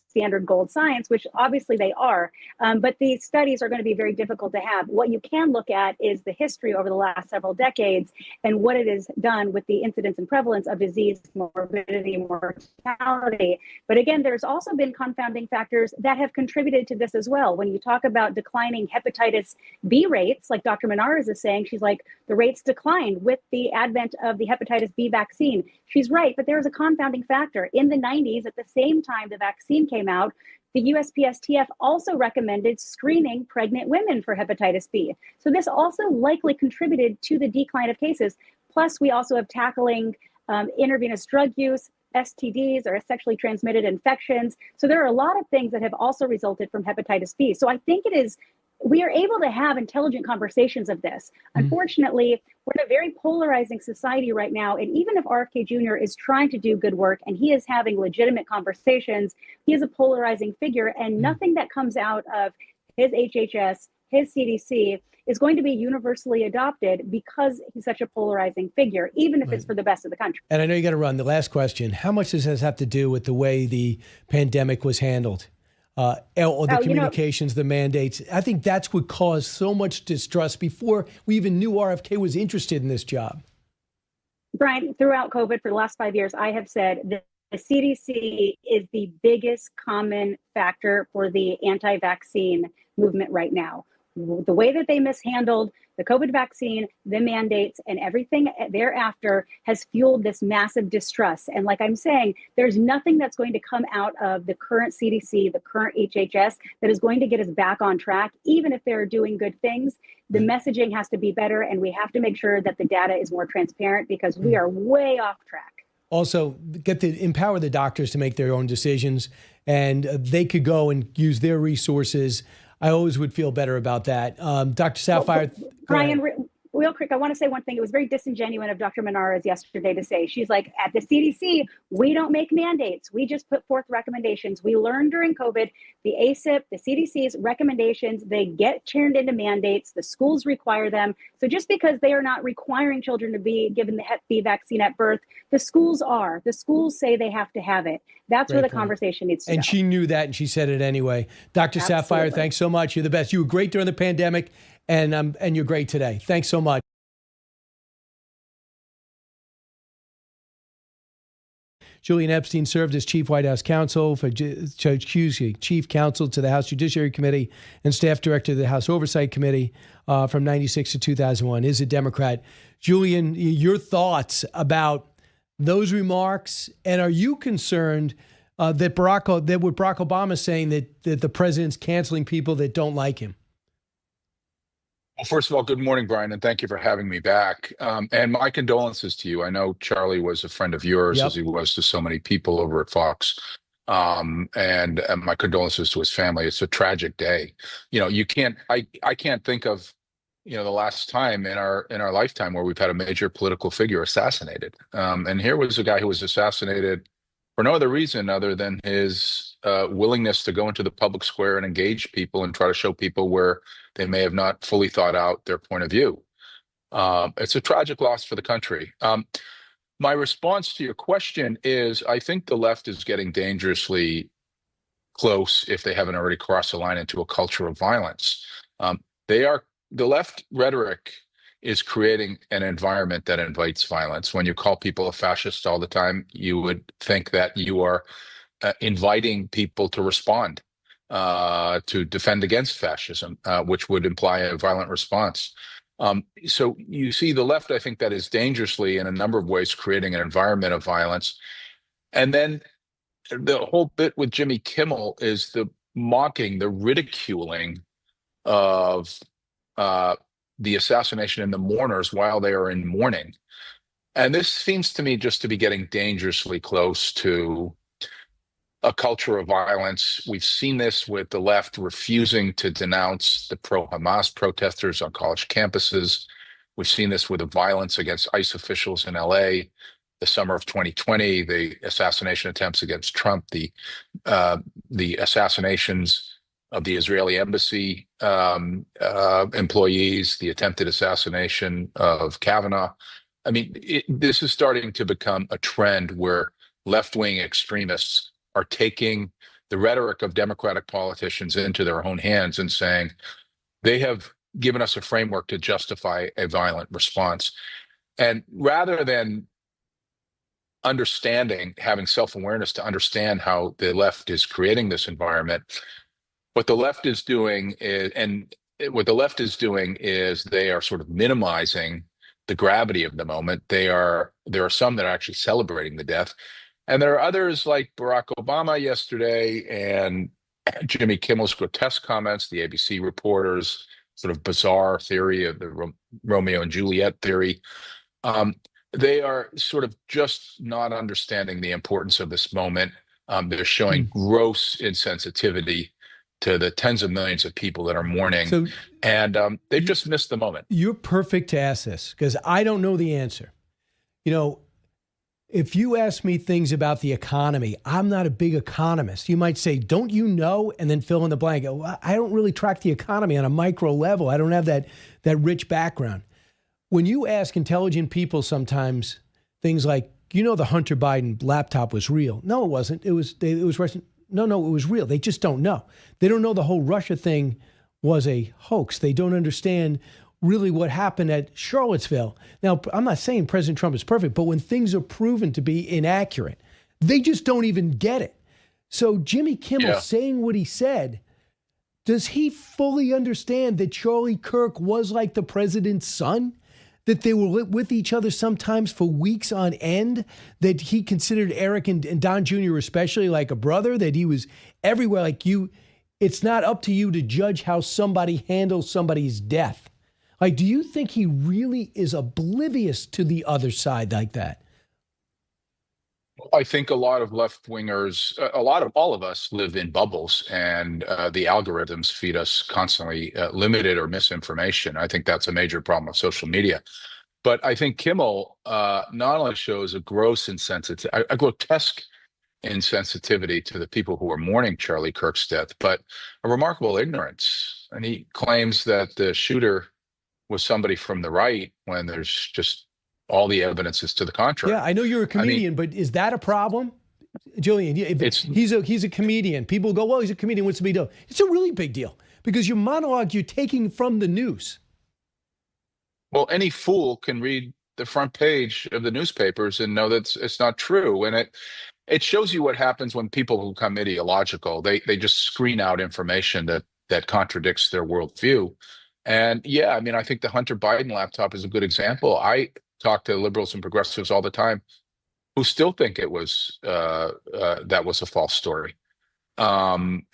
standard gold science, which obviously they are. But these studies are going to be very difficult to have. What you can look at is the history over the last several decades and what it has done with the incidence and prevalence of disease, morbidity, mortality. But again, there's also been confounding factors that have contributed to this as well. When you talk about declining hepatitis B rates, like Dr. Menares is saying, she's like, the rates declined with the advent of the hepatitis B vaccine. She's right, but there's a confounding factor. In the 90s, at the same time the vaccine came out, the USPSTF also recommended screening pregnant women for hepatitis B. So this also likely contributed to the decline of cases. Plus, we also have tackling intravenous drug use, STDs, or sexually transmitted infections. So there are a lot of things that have also resulted from hepatitis B. So I think we are able to have intelligent conversations of this. Unfortunately, we're in a very polarizing society right now. And even if RFK Jr. is trying to do good work and he is having legitimate conversations, he is a polarizing figure, and nothing that comes out of his HHS, his CDC is going to be universally adopted because he's such a polarizing figure, even if it's for the best of the country. And I know you got to run. The last question, how much does this have to do with the way the pandemic was handled? Or the communications, the mandates. I think that's what caused so much distrust before we even knew RFK was interested in this job. Brian, throughout COVID for the last 5 years, I have said that the CDC is the biggest common factor for the anti-vaccine movement right now. The way that they mishandled the COVID vaccine, the mandates, and everything thereafter has fueled this massive distrust. And like I'm saying, there's nothing that's going to come out of the current CDC, the current HHS, that is going to get us back on track. Even if they're doing good things, the messaging has to be better, and we have to make sure that the data is more transparent because we are way off track. Also, empower the doctors to make their own decisions, and they could go and use their resources. I always would feel better about that. Dr. Saphier. Brian, real quick, I want to say one thing. It was very disingenuous of Dr. Menares yesterday to say, she's like, at the CDC, we don't make mandates. We just put forth recommendations. We learned during COVID, the ACIP, the CDC's recommendations, they get turned into mandates. The schools require them. So just because they are not requiring children to be given the Hep B vaccine at birth, the schools are. The schools say they have to have it. That's where the conversation needs to go. And she knew that, and she said it anyway. Dr. Saphier, thanks so much. You're the best. You were great during the pandemic, and you're great today. Thanks so much. Julian Epstein served as chief White House counsel chief counsel to the House Judiciary Committee and staff director of the House Oversight Committee from 96 to 2001. Is a Democrat. Julian, your thoughts about those remarks, and are you concerned that with Barack Obama saying that the president's canceling people that don't like him? Well, first of all, good morning, Brian, and thank you for having me back. And my condolences to you. I know Charlie was a friend of yours, as he was to so many people over at Fox. And my condolences to his family. It's a tragic day. You know, I can't think of, the last time in our lifetime where we've had a major political figure assassinated. And here was a guy who was assassinated for no other reason other than his willingness to go into the public square and engage people and try to show people where they may have not fully thought out their point of view. It's a tragic loss for the country. My response to your question is, I think the left is getting dangerously close, if they haven't already crossed the line, into a culture of violence. The left rhetoric is creating an environment that invites violence. When you call people a fascist all the time, you would think that you are inviting people to respond, to defend against fascism, which would imply a violent response. So you see the left, I think, that is dangerously, in a number of ways, creating an environment of violence. And then the whole bit with Jimmy Kimmel is the mocking, the ridiculing of the assassination and the mourners while they are in mourning. And this seems to me just to be getting dangerously close to a culture of violence. We've seen this with the left refusing to denounce the pro-Hamas protesters on college campuses. We've seen this with the violence against ICE officials in LA, the summer of 2020, the assassination attempts against Trump, the assassinations of the Israeli embassy employees, the attempted assassination of Kavanaugh. I mean, this is starting to become a trend where left-wing extremists are taking the rhetoric of Democratic politicians into their own hands and saying they have given us a framework to justify a violent response. And rather than understanding, having self-awareness to understand how the left is creating this environment, what the left is doing is they are sort of minimizing the gravity of the moment. There are some that are actually celebrating the death. And there are others like Barack Obama yesterday and Jimmy Kimmel's grotesque comments, the ABC reporters' sort of bizarre theory of the Romeo and Juliet theory. They are sort of just not understanding the importance of this moment. They're showing gross insensitivity to the tens of millions of people that are mourning. And they've just missed the moment. You're perfect to ask this because I don't know the answer. You know, if you ask me things about the economy, I'm not a big economist. You might say, don't you know? And then fill in the blank. Well, I don't really track the economy on a micro level. I don't have that rich background. When you ask intelligent people sometimes things like, you know, the Hunter Biden laptop was real. No, it wasn't. It was Russian. No, it was real. They just don't know. They don't know the whole Russia thing was a hoax. They don't understand really what happened at Charlottesville. Now, I'm not saying President Trump is perfect, but when things are proven to be inaccurate, they just don't even get it. So Jimmy Kimmel saying what he said, does he fully understand that Charlie Kirk was like the president's son? That they were with each other sometimes for weeks on end, that he considered Eric and Don Jr. especially like a brother, that he was everywhere like you. It's not up to you to judge how somebody handles somebody's death. Like, do you think he really is oblivious to the other side like that? I think a lot of left-wingers, all of us live in bubbles, and the algorithms feed us constantly limited or misinformation. I think that's a major problem with social media. But I think Kimmel not only shows a grotesque insensitivity to the people who are mourning Charlie Kirk's death, but a remarkable ignorance. And he claims that the shooter was somebody from the right when there's just all the evidence is to the contrary. Yeah, I know you're a comedian, but is that a problem? Julian, he's a comedian. People go, well, he's a comedian. What's the big deal? It's a really big deal because your monologue you're taking from the news. Well, any fool can read the front page of the newspapers and know that it's not true. And it shows you what happens when people become ideological. They just screen out information that contradicts their worldview. And yeah, I mean, I think the Hunter Biden laptop is a good example. I talk to liberals and progressives all the time who still think it was that was a false story, and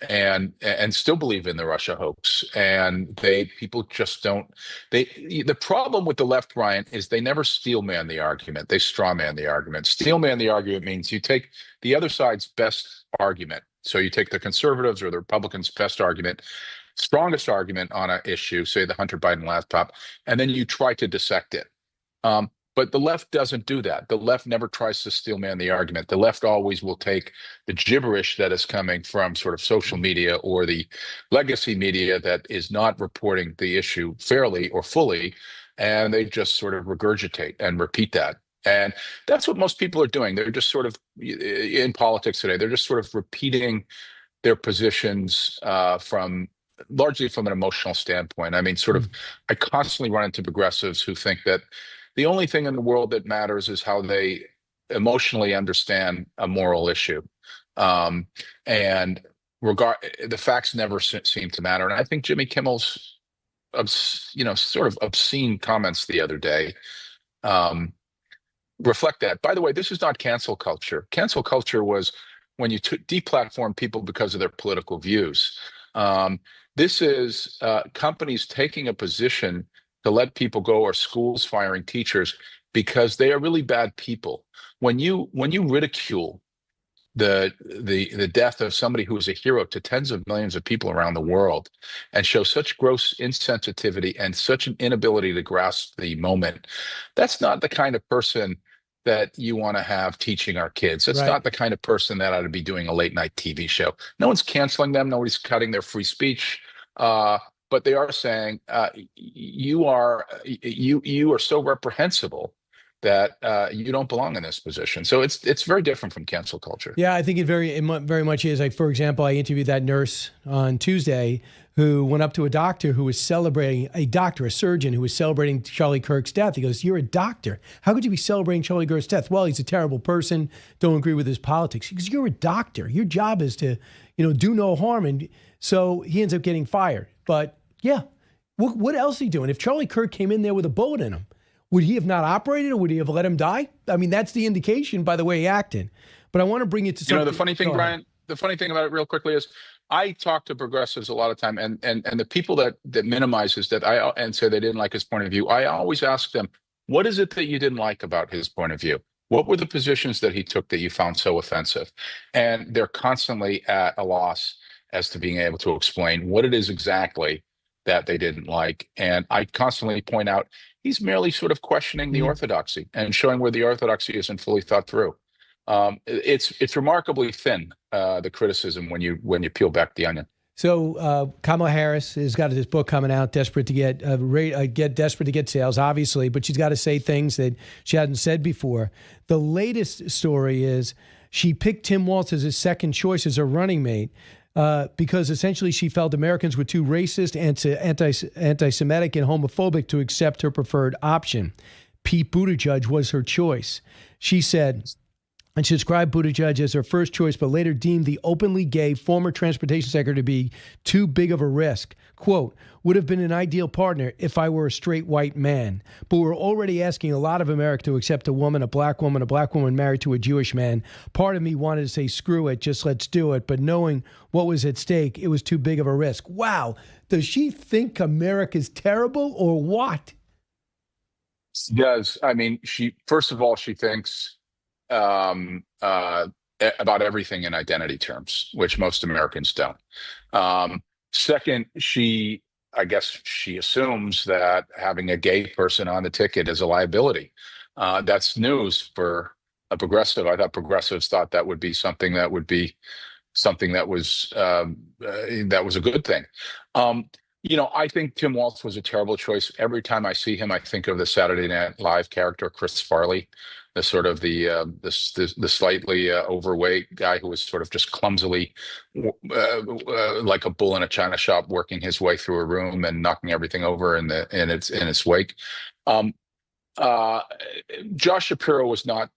still believe in the Russia hoax. And people just don't. The problem with the left, Brian, is they never steel man the argument. They straw man the argument. Steel man the argument means you take the other side's best argument. So you take the conservatives or the Republicans' best argument, strongest argument on an issue, say the Hunter Biden laptop, and then you try to dissect it. But the left doesn't do that. The left never tries to steel man the argument. The left always will take the gibberish that is coming from sort of social media or the legacy media that is not reporting the issue fairly or fully, and they just sort of regurgitate and repeat that. And that's what most people are doing. They're just sort of, in politics today, they're just sort of repeating their positions largely from an emotional standpoint. I mean, I constantly run into progressives who think that the only thing in the world that matters is how they emotionally understand a moral issue. And the facts never seem to matter. And I think Jimmy Kimmel's, sort of obscene comments the other day reflect that. By the way, this is not cancel culture. Cancel culture was when you deplatform people because of their political views. This is companies taking a position to let people go or schools firing teachers because they are really bad people. When you ridicule the death of somebody who is a hero to tens of millions of people around the world and show such gross insensitivity and such an inability to grasp the moment, that's not the kind of person that you want to have teaching our kids. That's not the kind of person that ought to be doing a late night TV show. No one's canceling them. Nobody's cutting their free speech. But they are saying you are so reprehensible that you don't belong in this position. So it's very different from cancel culture. Yeah, I think it very much is. Like, for example, I interviewed that nurse on Tuesday who went up to a doctor who was celebrating, a surgeon who was celebrating Charlie Kirk's death. He goes, "You're a doctor. How could you be celebrating Charlie Kirk's death?" "Well, he's a terrible person. Don't agree with his politics." He goes, "You're a doctor. Your job is to, do no harm." And so he ends up getting fired. But yeah, what else is he doing? If Charlie Kirk came in there with a bullet in him, would he have not operated, or would he have let him die? I mean, that's the indication by the way he acted. But I want to bring it to something. The funny thing, Brian, the funny thing about it real quickly is I talk to progressives a lot of time, and the people that minimizes that and say they didn't like his point of view, I always ask them, what is it that you didn't like about his point of view? What were the positions that he took that you found so offensive? And they're constantly at a loss as to being able to explain what it is exactly that they didn't like. And I constantly point out he's merely sort of questioning the orthodoxy and showing where the orthodoxy isn't fully thought through. It's remarkably thin, the criticism when you peel back the onion. So Kamala Harris has got this book coming out, desperate to get sales, obviously, but she's got to say things that she hadn't said before. The latest story is she picked Tim Walz as his second choice as her running mate. Because essentially she felt Americans were too racist, anti-Semitic, and homophobic to accept her preferred option. Pete Buttigieg was her choice. She said, and she described Buttigieg as her first choice, but later deemed the openly gay former transportation secretary to be too big of a risk. Quote, "Would have been an ideal partner if I were a straight white man. But we're already asking a lot of America to accept a black woman married to a Jewish man. Part of me wanted to say, screw it, just let's do it. But knowing what was at stake, it was too big of a risk." Wow. Does she think America's terrible or what? She does. I mean, first of all, she thinks about everything in identity terms, which most Americans don't. Second, I guess she assumes that having a gay person on the ticket is a liability. That's news for a progressive. I thought progressives thought that would be something that was a good thing. I think Tim Walz was a terrible choice. Every time I see him, I think of the Saturday Night Live character Chris Farley, the sort of the slightly overweight guy who was sort of just clumsily like a bull in a china shop, working his way through a room and knocking everything over in its wake. Josh Shapiro was not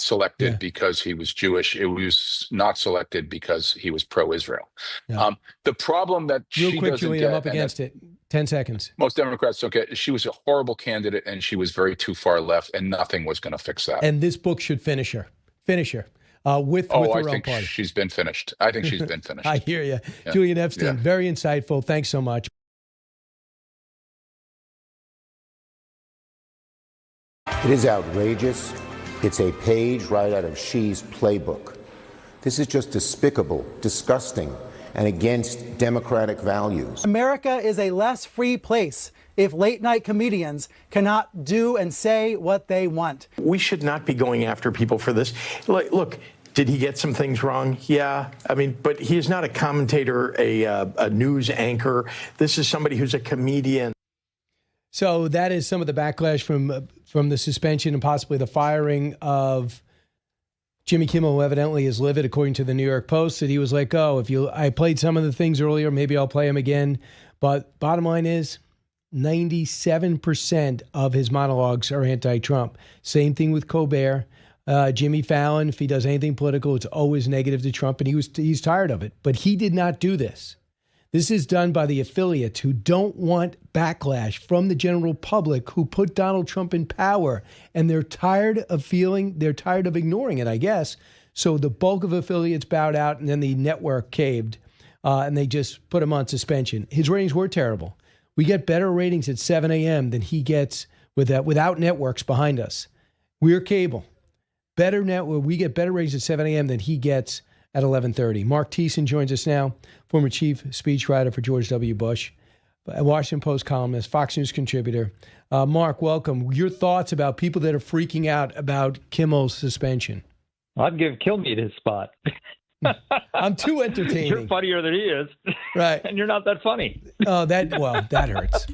selected because he was Jewish. It was not selected because he was pro-Israel. Yeah. The problem that real quick, Julian, I'm up against it. 10 seconds. Most Democrats don't get. She was a horrible candidate, and she was very too far left, and nothing was going to fix that. And this book should finish her. With her own party. She's been finished. I think she's been finished. I hear you, yeah. Julian Epstein. Yeah. Very insightful. Thanks so much. It is outrageous. It's a page right out of Xi's playbook. This is just despicable, disgusting, and against democratic values. America is a less free place if late-night comedians cannot do and say what they want. We should not be going after people for this. Look, did he get some things wrong? Yeah. I mean, but he is not a commentator, a news anchor. This is somebody who's a comedian. So that is some of the backlash from the suspension and possibly the firing of Jimmy Kimmel, who evidently is livid, according to the New York Post, that he was let go. I played some of the things earlier, maybe I'll play them again. But bottom line is 97% of his monologues are anti-Trump. Same thing with Colbert. Jimmy Fallon, if he does anything political, it's always negative to Trump, and he's tired of it. But he did not do this. This is done by the affiliates who don't want backlash from the general public, who put Donald Trump in power, and they're tired of ignoring it, I guess. So the bulk of affiliates bowed out, and then the network caved, and they just put him on suspension. His ratings were terrible. We get better ratings at 7 a.m. than he gets without networks behind us. We're cable. Better network. We get better ratings at 7 a.m. than he gets at 11:30. Marc Thiessen joins us now, former chief speechwriter for George W. Bush, a Washington Post columnist, Fox News contributor. Marc, welcome. Your thoughts about people that are freaking out about Kimmel's suspension? I'd give Kilmeade his spot. I'm too entertaining. You're funnier than he is. Right. And you're not that funny. Oh, that hurts.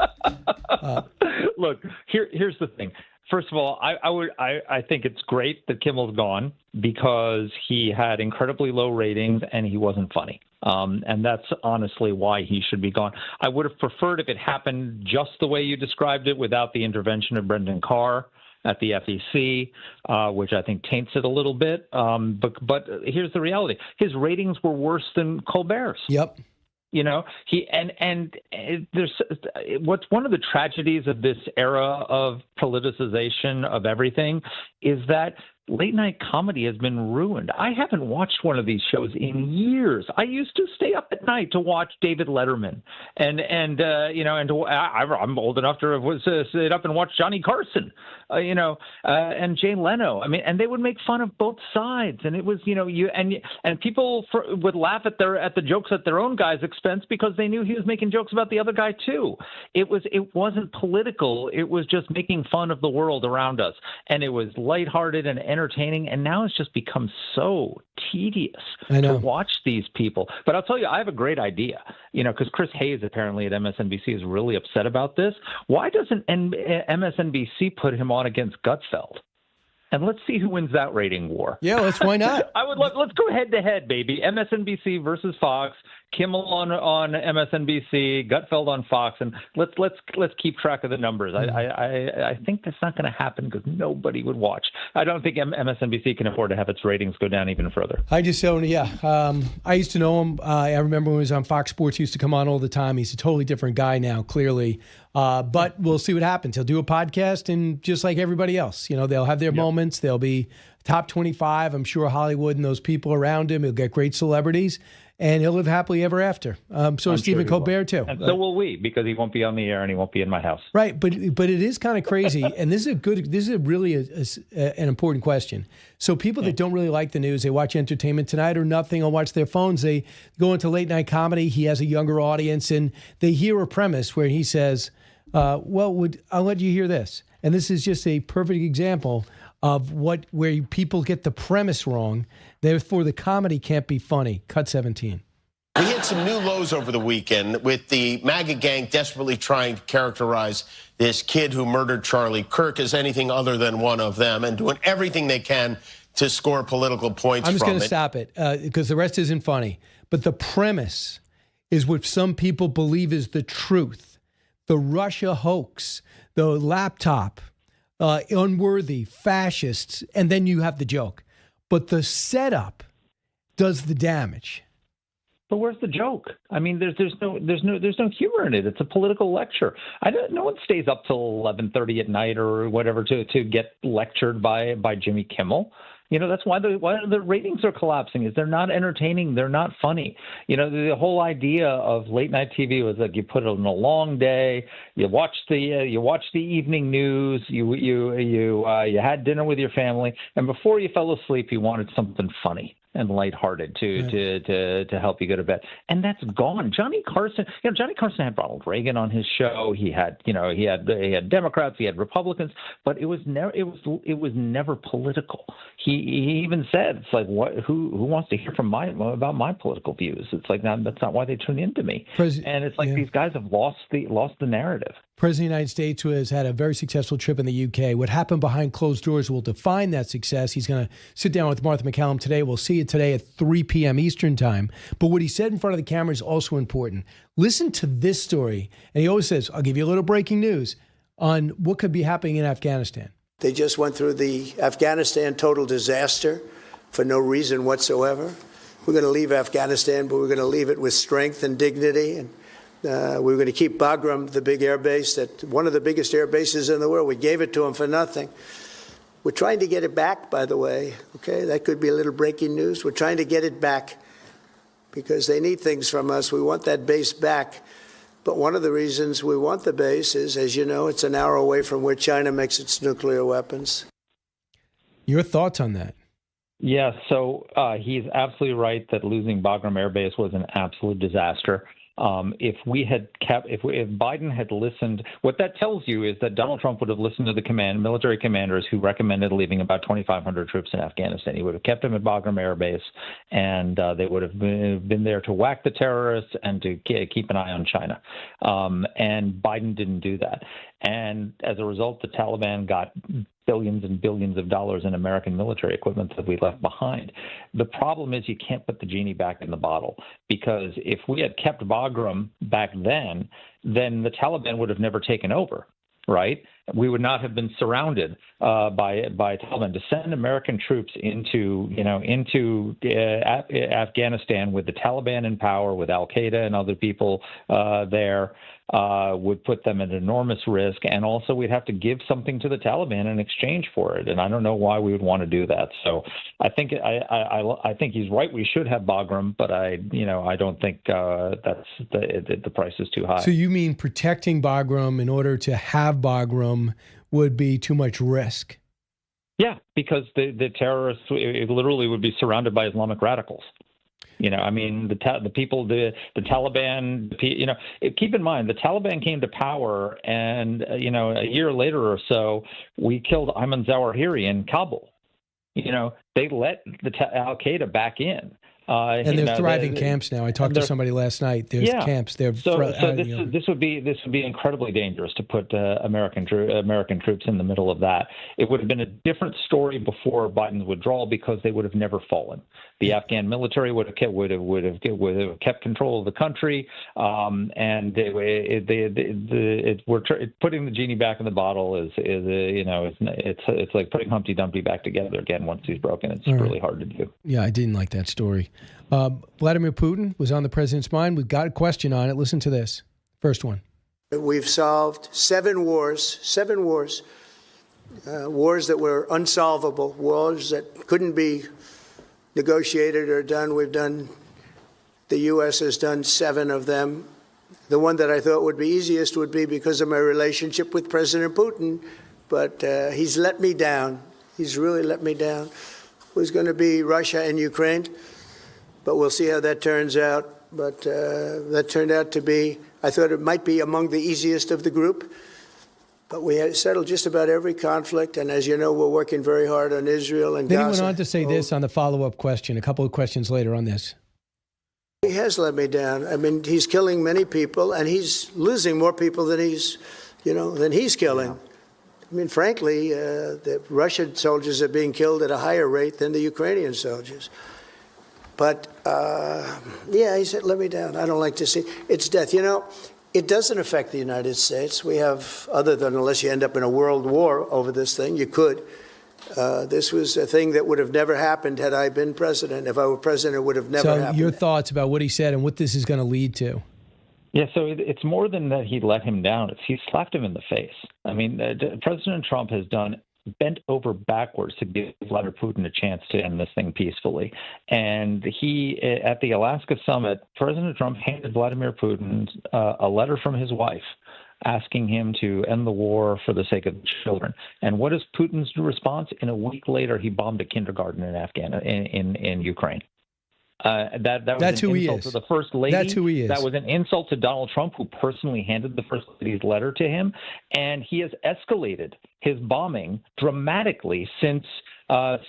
Look, here's the thing. First of all, I think it's great that Kimmel's gone because he had incredibly low ratings and he wasn't funny. And that's honestly why he should be gone. I would have preferred if it happened just the way you described it without the intervention of Brendan Carr at the FEC, which I think taints it a little bit. But here's the reality. His ratings were worse than Colbert's. Yep. You know, there's what's one of the tragedies of this era of politicization of everything is that late night comedy has been ruined. I haven't watched one of these shows in years. I used to stay up at night to watch David Letterman, I'm old enough to have stayed up and watch Johnny Carson, and Jay Leno. I mean, and they would make fun of both sides, and it was, and people would laugh at the jokes at their own guy's expense because they knew he was making jokes about the other guy too. It wasn't political. It was just making fun of the world around us, and it was lighthearted and entertaining, and now it's just become so tedious to watch these people. But I'll tell you, I have a great idea, because Chris Hayes apparently at MSNBC is really upset about this. Why doesn't MSNBC put him on against Gutfeld? And let's see who wins that rating war. Yeah, why not? I would love. Let's go head to head, baby. MSNBC versus Fox. Kimmel on MSNBC, Gutfeld on Fox, and let's keep track of the numbers. I think that's not going to happen because nobody would watch. I don't think MSNBC can afford to have its ratings go down even further. I just don't. Yeah, I used to know him. I remember when he was on Fox Sports. He used to come on all the time. He's a totally different guy now, clearly. But we'll see what happens. He'll do a podcast, and just like everybody else, they'll have their moments. They'll be top 25. I'm sure Hollywood and those people around him. He'll get great celebrities. And he'll live happily ever after. So Stephen Colbert, too. And so will we, because he won't be on the air and he won't be in my house. Right. But it is kind of crazy. And this is really an important question. So people that don't really like the news, they watch Entertainment Tonight or nothing, or watch their phones. They go into late night comedy. He has a younger audience, and they hear a premise where he says, I'll let you hear this. And this is just a perfect example of where people get the premise wrong. Therefore, the comedy can't be funny. Cut 17. We hit some new lows over the weekend with the MAGA gang desperately trying to characterize this kid who murdered Charlie Kirk as anything other than one of them and doing everything they can to score political points from it. I'm just going to stop it because the rest isn't funny. But the premise is what some people believe is the truth. The Russia hoax, the laptop, unworthy, fascists, and then you have the joke. But the setup does the damage. But where's the joke? I mean, there's no humor in it. It's a political lecture. No one stays up till 11:30 at night or whatever to get lectured by Jimmy Kimmel. That's why the ratings are collapsing. Is they're not entertaining. They're not funny. The whole idea of late night TV was like you put it on a long day. You watch the evening news. You had dinner with your family, and before you fell asleep, you wanted something funny and lighthearted to help you go to bed. And that's gone. Johnny Carson had Ronald Reagan on his show. He had Democrats, he had Republicans, but it was never political. He even said, it's like, who wants to hear about my political views? It's like, that's not why they tune into me. And it's like these guys have lost the narrative. President of the United States has had a very successful trip in the UK. What happened behind closed doors will define that success. He's going to sit down with Martha MacCallum today. We'll see it today at 3 p.m. Eastern time. But what he said in front of the camera is also important. Listen to this story. And he always says, I'll give you a little breaking news on what could be happening in Afghanistan. They just went through the Afghanistan total disaster for no reason whatsoever. We're going to leave Afghanistan, but we're going to leave it with strength and dignity. And we're going to keep Bagram, the big air base, one of the biggest air bases in the world. We gave it to them for nothing. We're trying to get it back, by the way. Okay, that could be a little breaking news. We're trying to get it back because they need things from us. We want that base back. But one of the reasons we want the base is, as you know, it's an hour away from where China makes its nuclear weapons. Your thoughts on that? Yeah, so he's absolutely right that losing Bagram Air Base was an absolute disaster. If Biden had listened, what that tells you is that Donald Trump would have listened to the military commanders who recommended leaving about 2,500 troops in Afghanistan. He would have kept them at Bagram Air Base, and they would have been there to whack the terrorists and to keep an eye on China. And Biden didn't do that. And as a result, the Taliban got billions and billions of dollars in American military equipment that we left behind. The problem is you can't put the genie back in the bottle, because if we had kept Bagram back then the Taliban would have never taken over, right? We would not have been surrounded by Taliban. To send American troops into Afghanistan with the Taliban in power, with al-Qaeda and other people there, would put them at enormous risk, and also we'd have to give something to the Taliban in exchange for it. And I don't know why we would want to do that. So I think he's right. We should have Bagram, but I don't think that's the price is too high. So you mean protecting Bagram in order to have Bagram would be too much risk? Yeah, because the terrorists literally would be surrounded by Islamic radicals. The Taliban, keep in mind, the Taliban came to power, and, a year later or so, we killed Ayman Zawahiri in Kabul. They let al-Qaeda back in. And they're thriving camps now. I talked to somebody last night. There's camps. This would be incredibly dangerous to put American troops in the middle of that. It would have been a different story before Biden's withdrawal, because they would have never fallen. The Afghan military would have kept control of the country, and putting the genie back in the bottle it's like putting Humpty Dumpty back together again once he's broken. It's really hard to do. Yeah, I didn't like that story. Vladimir Putin was on the president's mind. We've got a question on it. Listen to this. First one. We've solved 7 wars that were unsolvable, wars that couldn't be negotiated or done. The U.S. has done 7 of them. The one that I thought would be easiest would be because of my relationship with President Putin, but he's let me down. He's really let me down. It was going to be Russia and Ukraine, but we'll see how that turns out. But that turned out to be, I thought it might be among the easiest of the group. But we had settled just about every conflict, and as you know, we're working very hard on Israel and Gaza. Then he went on to say this on the follow-up question, a couple of questions later on this. He has let me down. I mean, he's killing many people, and he's losing more people than he's killing. Yeah. I mean, frankly, the Russian soldiers are being killed at a higher rate than the Ukrainian soldiers. But, he said, let me down. I don't like to see it's death. It doesn't affect the United States. We have, other than unless you end up in a world war over this thing, you could. This was a thing that would have never happened had I been president. If I were president, it would have never happened. So your thoughts about what he said and what this is going to lead to? Yeah, so it's more than that he let him down. It's he slapped him in the face. I mean, President Trump has bent over backwards to give Vladimir Putin a chance to end this thing peacefully. And at the Alaska summit, President Trump handed Vladimir Putin a letter from his wife asking him to end the war for the sake of the children. And what is Putin's response? In a week later, he bombed a kindergarten in Ukraine. That's who he is. To the first lady. That's who he is. That was an insult to Donald Trump, who personally handed the first lady's letter to him, and he has escalated his bombing dramatically since the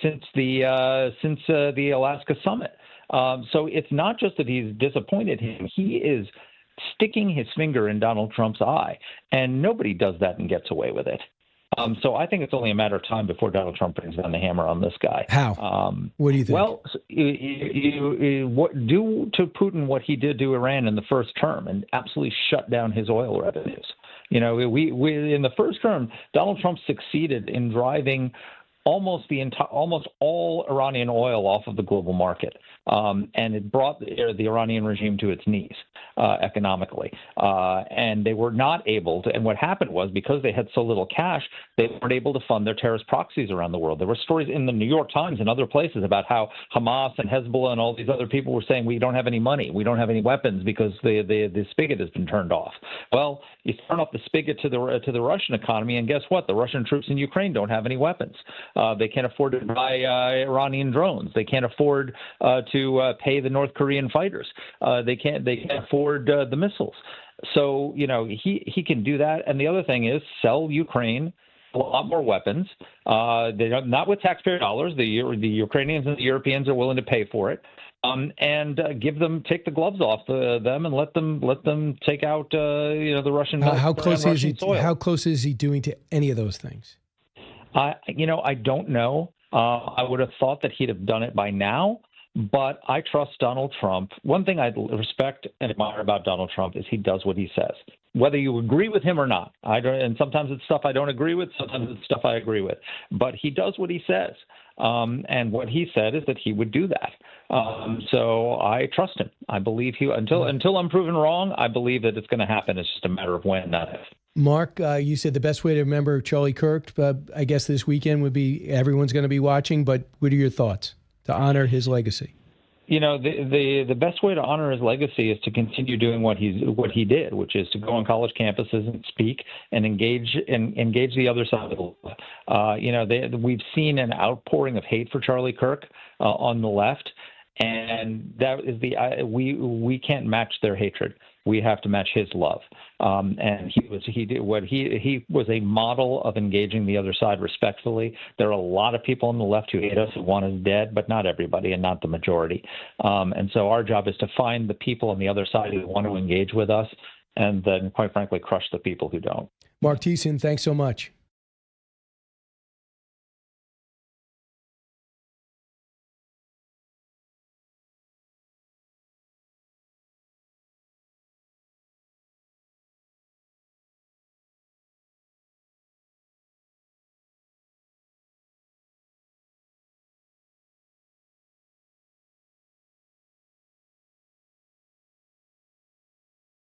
Alaska summit. So it's not just that he's disappointed him; he is sticking his finger in Donald Trump's eye, and nobody does that and gets away with it. So I think it's only a matter of time before Donald Trump brings down the hammer on this guy. How? What do you think? Well, do to Putin what he did to Iran in the first term and absolutely shut down his oil revenues. We in the first term, Donald Trump succeeded in driving almost all Iranian oil off of the global market, and it brought the Iranian regime to its knees. economically. And they were not able to. And what happened was, because they had so little cash, they weren't able to fund their terrorist proxies around the world. There were stories in the New York Times and other places about how Hamas and Hezbollah and all these other people were saying, we don't have any money, we don't have any weapons because the spigot has been turned off. Well, you turn off the spigot to the Russian economy, and guess what? The Russian troops in Ukraine don't have any weapons. They can't afford to buy Iranian drones. They can't afford to pay the North Korean fighters. They can't afford the missiles. So, he can do that. And the other thing is sell Ukraine a lot more weapons. They don't, not with taxpayer dollars. The Ukrainians and the Europeans are willing to pay for it. And take the gloves off them and let them take out the Russian. How close is he? Soil. How close is he doing to any of those things? I don't know. I would have thought that he'd have done it by now. But I trust Donald Trump. One thing I respect and admire about Donald Trump is he does what he says, whether you agree with him or not. And sometimes it's stuff I don't agree with. Sometimes it's stuff I agree with. But he does what he says. And what he said is that he would do that. So I trust him. I believe until I'm proven wrong, I believe that it's going to happen. It's just a matter of when, not if. Marc, you said the best way to remember Charlie Kirk, I guess this weekend would be everyone's going to be watching. But what are your thoughts to honor his legacy? The best way to honor his legacy is to continue doing what he did, which is to go on college campuses and speak and engage the other side of the law. We've seen an outpouring of hate for Charlie Kirk on the left, and that is we can't match their hatred. We have to match his love. And he was a model of engaging the other side respectfully. There are a lot of people on the left who hate us who want us dead, but not everybody and not the majority. And so our job is to find the people on the other side who want to engage with us and then, quite frankly, crush the people who don't. Marc Thiessen, thanks so much.